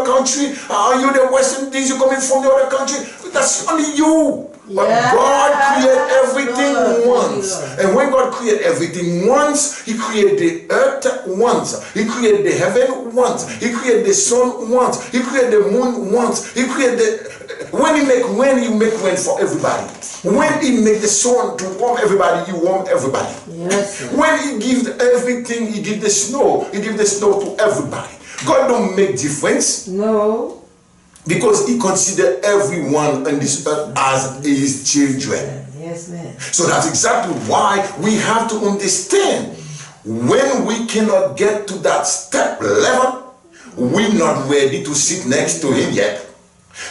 country. Are you the Western Indies? You're coming from the other country. That's only you. But God created everything once. And when God created everything once, He created the earth once. He created the heaven once. He created the sun once. He created the moon once. He created the... When He make rain, He make rain for everybody. When He make the sun to warm everybody, He warm everybody. Yes, when He gives everything, He give the snow. He give the snow to everybody. God don't make difference. No. Because He considers everyone on this earth as His children. Yes, ma'am. So that's exactly why we have to understand, when we cannot get to that step level, we're not ready to sit next to Him yet.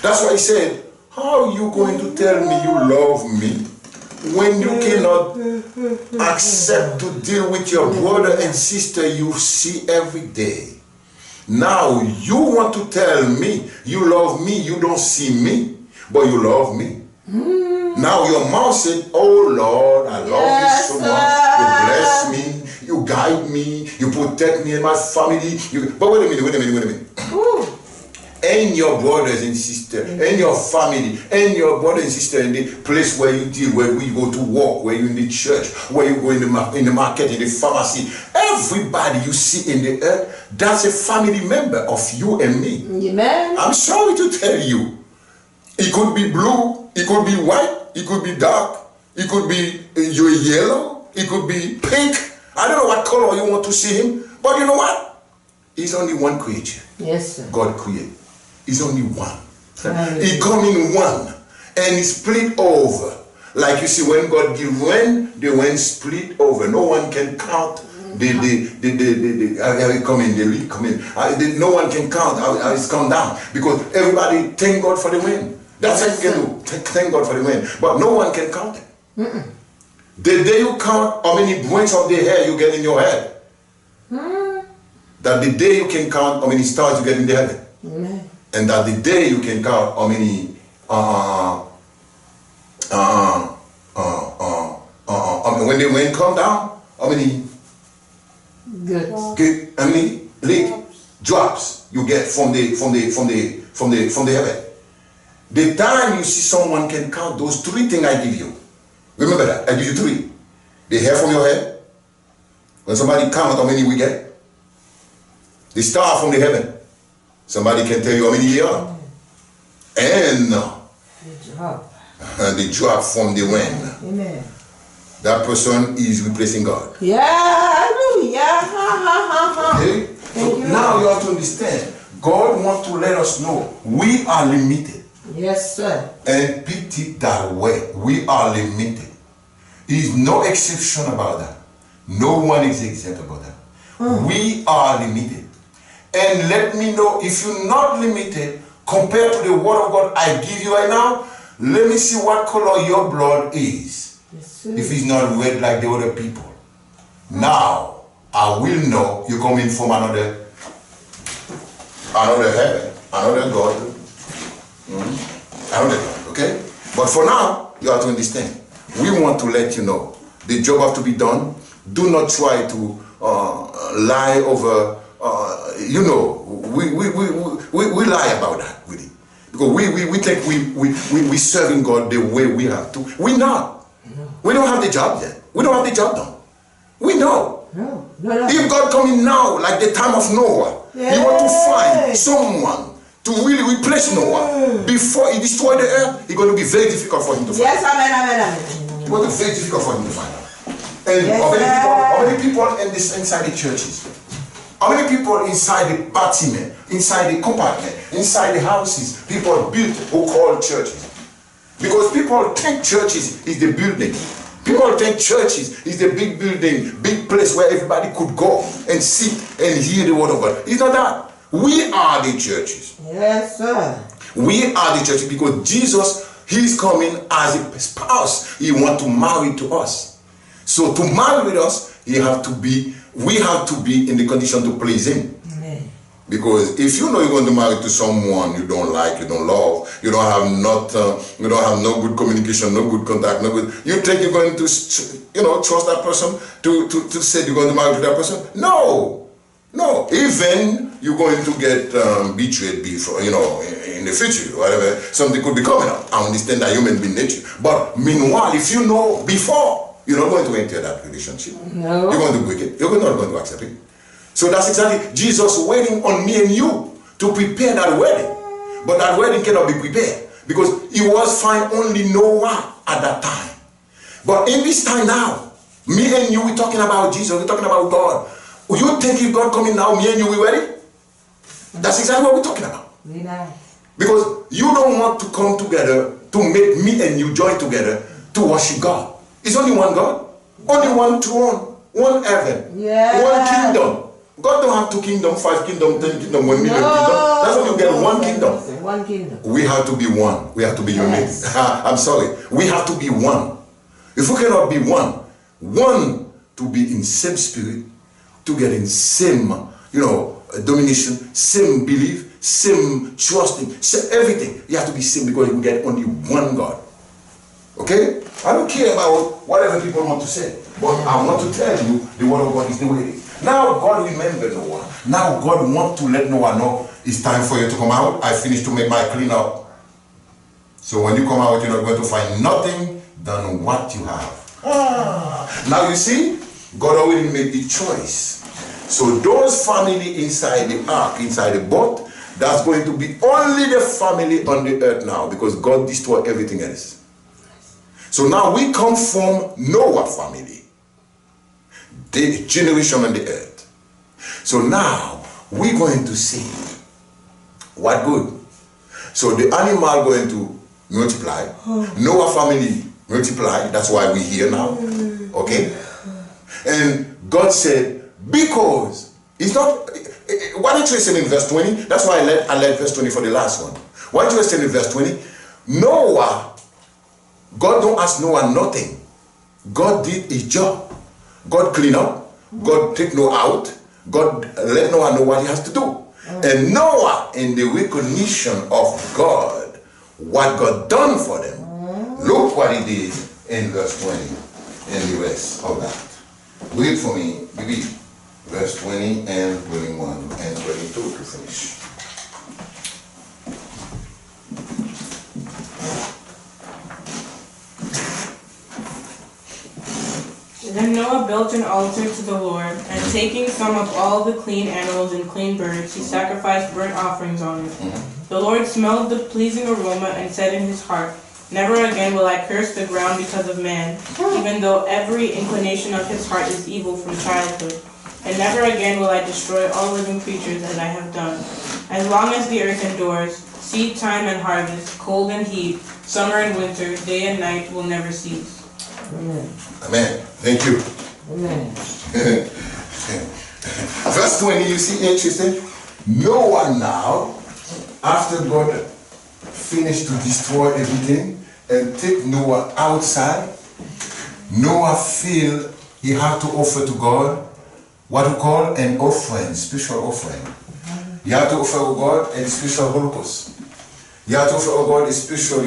That's why He said, how are you going to tell me you love me when you cannot accept to deal with your brother and sister you see every day? Now you want to tell me you love me, you don't see me, but you love me. Now your mouth said, oh Lord, I love you so much. You bless me, you guide me, you protect me and my family. But wait a minute. And your brothers and sisters, and your family, and your brothers and sisters in the place where you deal, where you go to work, where you in the church, where you go in the market, in the pharmacy. Everybody you see in the earth, that's a family member of you and me. Amen. I'm sorry to tell you. It could be blue, it could be white, it could be dark, it could be yellow, it could be pink. I don't know what color you want to see him, but you know what? He's only one creature. Yes, sir. God created. He's only one. He come in one and he split over. Like you see, when God give rain, the rain split over. No one can count the no one can count how it's come down, because everybody thank God for the rain. That's what you can do. Thank God for the rain. But no one can count it. The day you count how many points of the hair you get in your head, that the day you can count how many stars you get in the heaven. And that the day you can count how many when the rain come down, how many how many drops you get from the heaven. The time you see someone can count those three things I give you. Remember that I give you three. The hair from your head. When somebody count how many we get. The star from the heaven. Somebody can tell you how many you are. And the drop from the rain. Amen. That person is replacing God. Yeah, hallelujah. Okay? So now you have to understand, God wants to let us know we are limited. Yes, sir. And pick it that way. We are limited. There is no exception about that. No one is exempt about that. We are limited. And let me know if you're not limited compared to the word of God I give you right now. Let me see what color your blood is. Yes, sir. If it's not red like the other people. Now I will know you're coming from another heaven, another God, another God, okay? But for now, you have to understand. We want to let you know the job has to be done. Do not try to lie over. You know, we lie about that, really, because we think we serving God the way we have to. We not. No. We don't have the job yet. We don't have the job done. We know. No. If God coming now, like the time of Noah, He want to find someone to really replace Noah before He destroy the earth. It's going to be very difficult for Him to find. Yes, amen. It's going to be very difficult for Him to find out. And yes, how many people inside the churches? How many people inside the batiment, inside the compartment, inside the houses, people built who call churches? Because people think churches is the building. People think churches is the big building, big place where everybody could go and sit and hear the word of God. It's not that. We are the churches. Yes, sir. We are the churches because Jesus, He's coming as a spouse. He wants to marry to us. So to marry with us, we have to be in the condition to please Him. Amen. Because if you know you're going to marry to someone you don't like, you don't love, you don't have no good communication, no good contact, no good, you think you're going to, trust that person to say you're going to marry to that person? No. Even you're going to get betrayed before, in the future, whatever, something could be coming up. I understand that human being nature. But meanwhile, if you know before, you're not going to enter that relationship. No. You're going to break it. You're not going to accept it. So that's exactly Jesus waiting on me and you to prepare that wedding. But that wedding cannot be prepared because it was fine only Noah at that time. But in this time now, me and you, we're talking about Jesus, we're talking about God. You think if God coming now, me and you, we ready? That's exactly what we're talking about. Nice. Because you don't want to come together to make me and you join together to worship God. It's only one God, only one throne, one heaven, one kingdom. God don't have 2 kingdoms, 5 kingdoms, 10 kingdoms, 1 million kingdoms. That's when you get one kingdom. One kingdom. We have to be one. We have to be united. I'm sorry. We have to be one. If we cannot be one to be in same spirit, to get in same, domination, same belief, same trusting, same everything. You have to be same because we get only one God. Okay? I don't care about whatever people want to say, but I want to tell you the word of God is the way it is. Now God remembered Noah. Now God wants to let Noah know it's time for you to come out. I finished to make my clean up. So when you come out, you're not going to find nothing than what you have. Now you see, God already made the choice. So those family inside the ark, inside the boat, that's going to be only the family on the earth now because God destroyed everything else. So now we come from Noah family, the generation on the earth. So now we're going to see what good. So the animal going to multiply. Noah family multiply. That's why we're here now. Okay? And God said, because it's not, why don't you listen in verse 20? That's why I led verse 20 for the last one. Why don't you listen in verse 20? Noah, God don't ask Noah nothing. God did his job. God clean up. God take Noah out. God let Noah know what he has to do. And Noah, in the recognition of God, what God done for them, look what he did in verse 20 and the rest of that. Read for me, read verse 20 and 21 and 22 to finish. Then Noah built an altar to the Lord, and taking some of all the clean animals and clean birds, he sacrificed burnt offerings on it. The Lord smelled the pleasing aroma and said in his heart, "Never again will I curse the ground because of man, even though every inclination of his heart is evil from childhood. And never again will I destroy all living creatures as I have done. As long as the earth endures, seed time and harvest, cold and heat, summer and winter, day and night will never cease." Amen. Amen. Thank you. Amen. Verse 20, you see, interesting. Noah now, after God finished to destroy everything and take Noah outside, Noah feel he had to offer to God what we call an offering, special offering. He had to offer to God a special holocaust. He had to offer to God a special,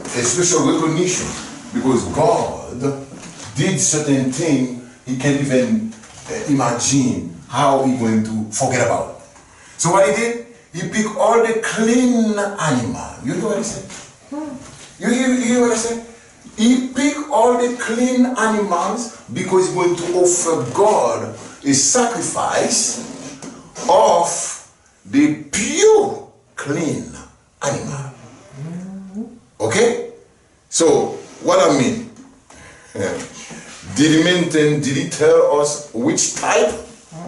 a special recognition, because God did certain things he can't even imagine how he's going to forget about it. So what he did, he picked all the clean animals. You know what he said? You hear what I said? He picked all the clean animals because he's going to offer God a sacrifice of the pure, clean animal. Okay? So, what I mean? Did he tell us which type?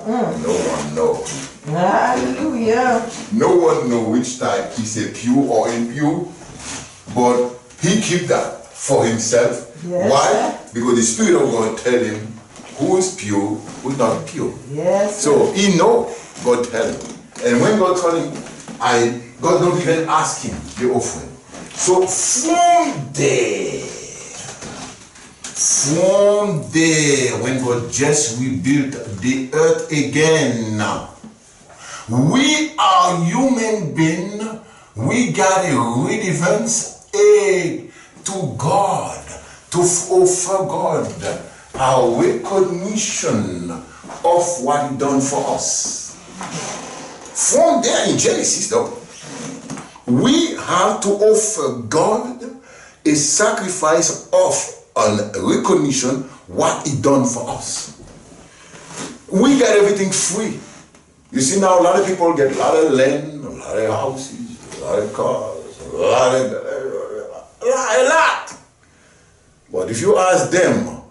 No one knows. Hallelujah. No one knows which type he said, pure or impure, but he kept that for himself. Yes. Why? Because the Spirit of God tell him who is pure, who is not pure. Yes. So he know, God tell him. And when God told him, God don't even ask him the offering. So from there, when God just rebuilt the earth again, we are human beings. We got a relevance to God, to offer God our recognition of what He done for us. From there in Genesis, though, we have to offer God a sacrifice of recognition what He done for us. We got everything free. You see now a lot of people get a lot of land, a lot of houses, a lot of cars, a lot. But if you ask them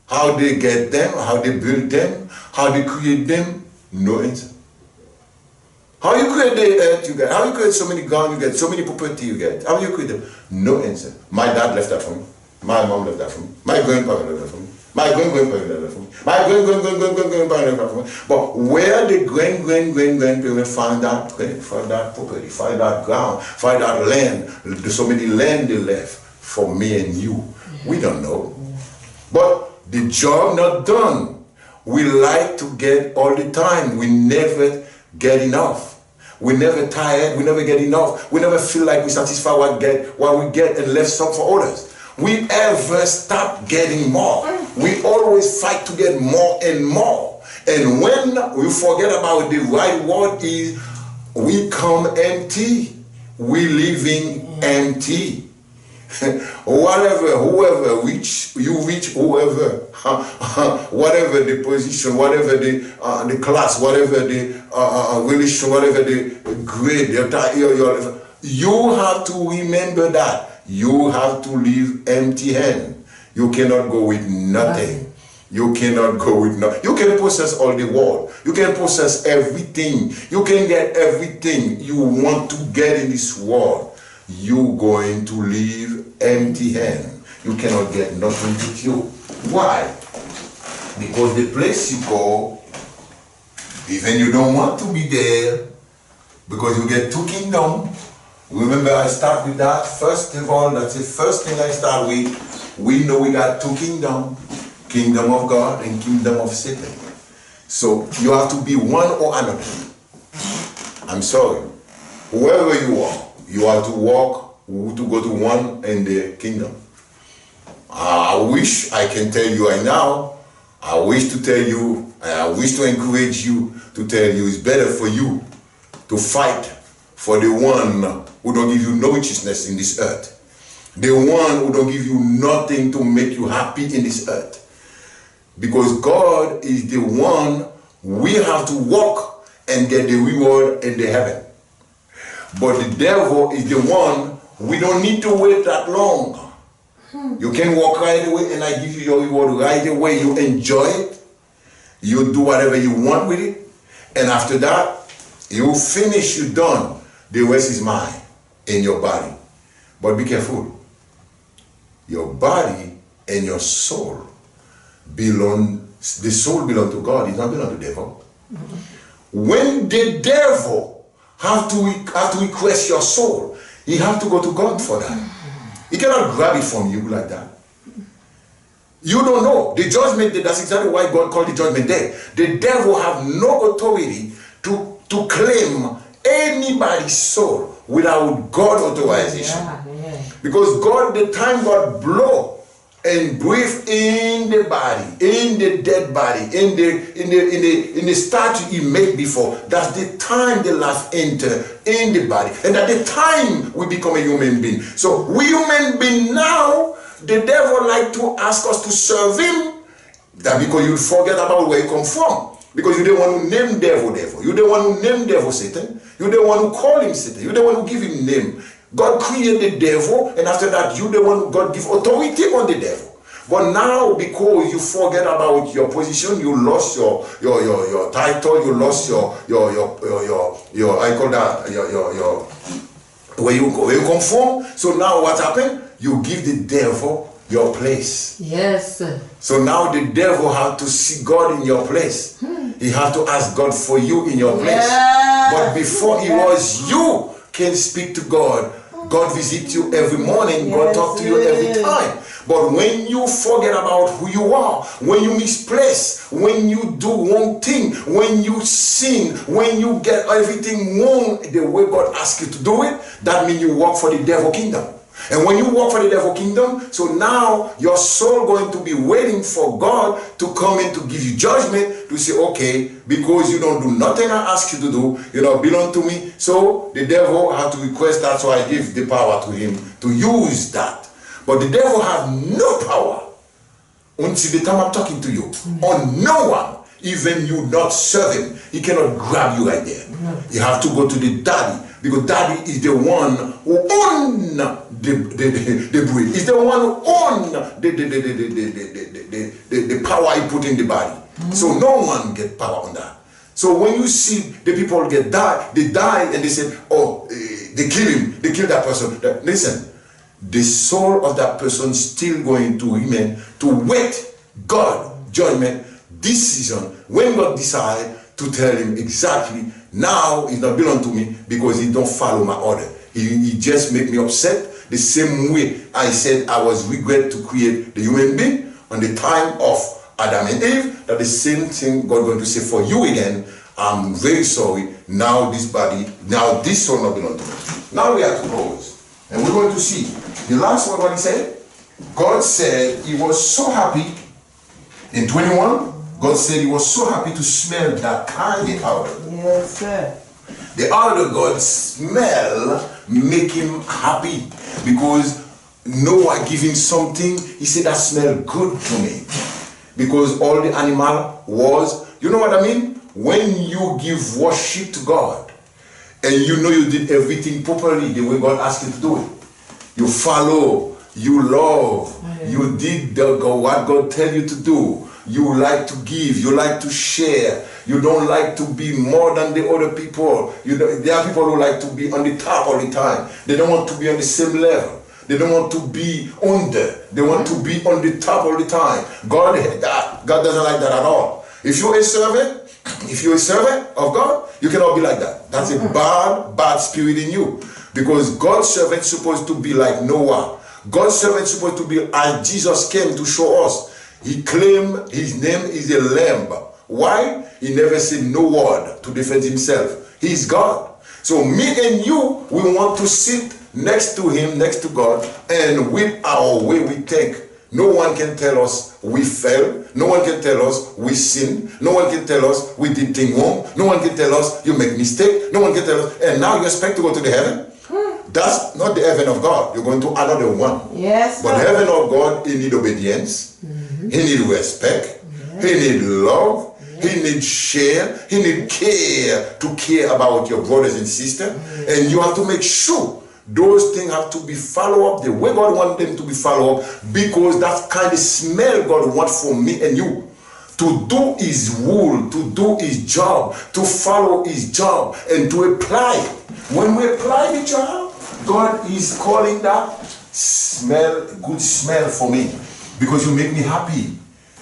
how they get them, how they build them, how they create them, no answer. How you create the earth you get, how you create so many guns you get, so many property you get, how you create them, no answer. My dad left that for me, my mom left that for me, my grandfather left that for me, my grand-grandparents left that for me, my grand-grand-grand-grand-grandparents left that for me. But where the grand-grand-grand-grandparents find that property, find that ground, find that land, so many land they left for me and you, we don't know. But the job not done. We like to get all the time. We never get enough. We never tired. We never get enough. We never feel like we satisfy what we get and left some for others. We ever stop getting more. We always fight to get more and more. And when we forget about the right word is, we come empty. We living empty. Whoever reach, whoever, whatever the position, whatever the class, whatever the relation, whatever the grade, you have to remember that you have to live empty-handed. You cannot go with nothing. You cannot go with nothing. You can possess all the world. You can possess everything. You can get everything you want to get in this world. You're going to live empty-handed. You cannot get nothing with you. Why? Because the place you go, even you don't want to be there, because you get two kingdoms. Remember, I start with that. First of all, that's the first thing I start with. We know we got two kingdoms. Kingdom of God and kingdom of Satan. So you have to be one or another. I'm sorry. Whoever you are, you have to walk to go to one in the kingdom. I wish I can tell you right now. I wish to tell you, I wish to encourage you to tell you it's better for you to fight for the one who don't give you no righteousness in this earth. The one who don't give you nothing to make you happy in this earth. Because God is the one we have to walk and get the reward in the heaven. But the devil is the one we don't need to wait that long. You can walk right away and I give you your reward right away. You enjoy it. You do whatever you want with it. And after that, you finish, you're done. The rest is mine in your body. But be careful. Your body and your soul belong, the soul belongs to God. It does not belong to the devil. When the devil have to request your soul, he have to go to God for that. He cannot grab it from you like that. You don't know. The judgment day, that's exactly why God called the judgment day. The devil have no authority to claim anybody's soul without God authorization. Because God, the time God blow and breathe in the body, in the dead body, in the statue he made before, that's the time the life enter in the body. And at the time we become a human being. So we human being now, the devil like to ask us to serve him. That because you forget about where you come from. Because you're the one who named devil. You're the one who named devil Satan. You're the one who called him Satan. You're the one who give him name. God created the devil, and after that, you're the one who God give authority on the devil. But now, because you forget about your position, you lost your title, you lost your I call that your where you come from. So now what happened? You give the devil your place. Yes. So now the devil have to see God in your place. He have to ask God for you in your place. But before it was you can speak to God. God visit you every morning. God talk to you every time. But when you forget about who you are, when you misplace, when you do wrong thing, when you sin, when you get everything wrong the way God asks you to do it, that means you work for the devil kingdom. And when you work for the devil kingdom, so now your soul going to be waiting for God to come in to give you judgment, to say, okay, because you don't do nothing I ask you to do, you don't belong to me. So the devil had to request that, so I give the power to him to use that. But the devil have no power until the time I'm talking to you. On no one, even you not serve him, he cannot grab you right there. You have to go to the daddy. Because daddy is the one who owns the breed. He's the one who owns the power he put in the body. So no one get power on that. So when you see the people they die and they say, oh, they kill him, they kill that person. Listen, the soul of that person is still going to remain to wait God judgment decision when God decide to tell him exactly now it not belong to me because he don't follow my order. He just make me upset the same way I said I was regret to create the human being on the time of Adam and Eve. That the same thing God going to say for you again. I'm very sorry. Now this body, now this soul not belong to me. Now we have to close. And we're going to see the last one what he said. God said he was so happy in 21. God said he was so happy to smell that kind of odor. Yes, sir. The odor God smell make him happy because Noah give him something. He said that smell good to me because all the animal was, you know what I mean? When you give worship to God and you know you did everything properly the way God asked you to do it, you follow, you love, you did what God tell you to do. You like to give, you like to share, you don't like to be more than the other people. There are people who like to be on the top all the time. They don't want to be on the same level. They don't want to be under. They want to be on the top all the time. God doesn't like that at all. If you're a servant of God, you cannot be like that. That's a bad spirit in you. Because God's servant is supposed to be like Noah. God's servant is supposed to be as Jesus came to show us. He claimed his name is a lamb. Why? He never said no word to defend himself. He is God. So me and you, we want to sit next to him, next to God, and with our way we think. No one can tell us we fell. No one can tell us we sin. No one can tell us we did things wrong. No one can tell us you make mistake. No one can tell us, and now you expect to go to the heaven? That's not the heaven of God. You're going to another one. Yes. But the heaven of God, he need obedience. He need respect. He need love. He need share. He need care to care about your brothers and sisters. And you have to make sure those things have to be followed up the way God wants them to be followed up, because that kind of smell God wants from me and you. To do his rule, to do his job, to follow his job, and to apply. When we apply the job, God is calling that smell, good smell for me. Because you make me happy.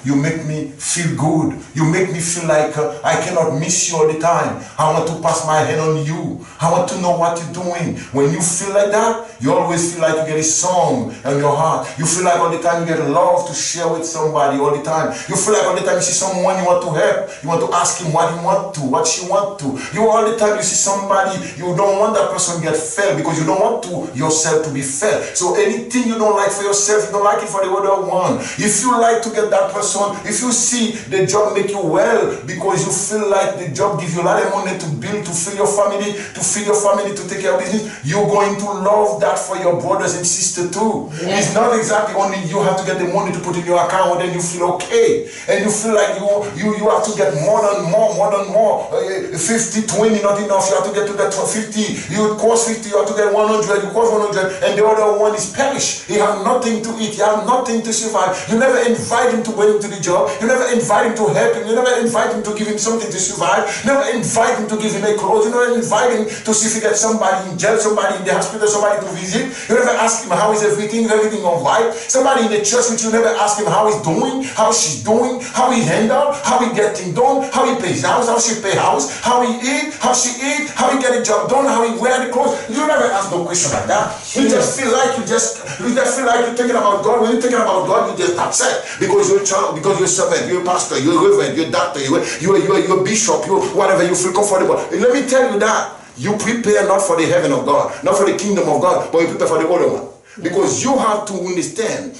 You make me feel good. You make me feel like I cannot miss you all the time. I want to pass my hand on you. I want to know what you're doing. When you feel like that, you always feel like you get a song in your heart. You feel like all the time you get love to share with somebody all the time. You feel like all the time you see someone you want to help. You want to ask him what he want to, what she want to. You all the time you see somebody, you don't want that person to get failed because you don't want to yourself to be failed. So anything you don't like for yourself, you don't like it for the other one. If you like to get that person, if you see the job make you well because you feel like the job gives you a lot of money to build, to feed your family, to take care of business, you're going to love that for your brothers and sisters too. Yeah. It's not exactly only you have to get the money to put in your account and then you feel okay. And you feel like you have to get more than more. 50, 20 not enough. You have to get to that 50. You cost 50, you have to get 100. You cost 100 and the other one is perished. He have nothing to eat. He have nothing to survive. You never invite him to go into the job. You never invite him to help him. You never invite him to give him something to survive. You never invite him to give him a clothes. You never invite him to see if he gets somebody in jail, somebody in the hospital, somebody to visit. You never ask him how is everything all right. Somebody in the church which you never ask him how he's doing, how she's doing, how he handle, how he getting done, how he pays house, how she pay house, how he eat, how she eat, how he get a job done, how he wear the clothes. You never ask no question like that. You just feel like you feel like you're thinking about God. When you're thinking about God, you just upset because you're a child, because you're a servant, you're a pastor, you're a reverend, you're a doctor, you're a bishop, you're whatever. You feel comfortable. And let me tell you that you prepare not for the heaven of God, not for the kingdom of God, but you prepare for the other one. Because you have to understand.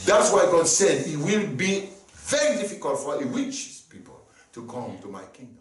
That's why God said it will be very difficult for the rich people to come to my kingdom.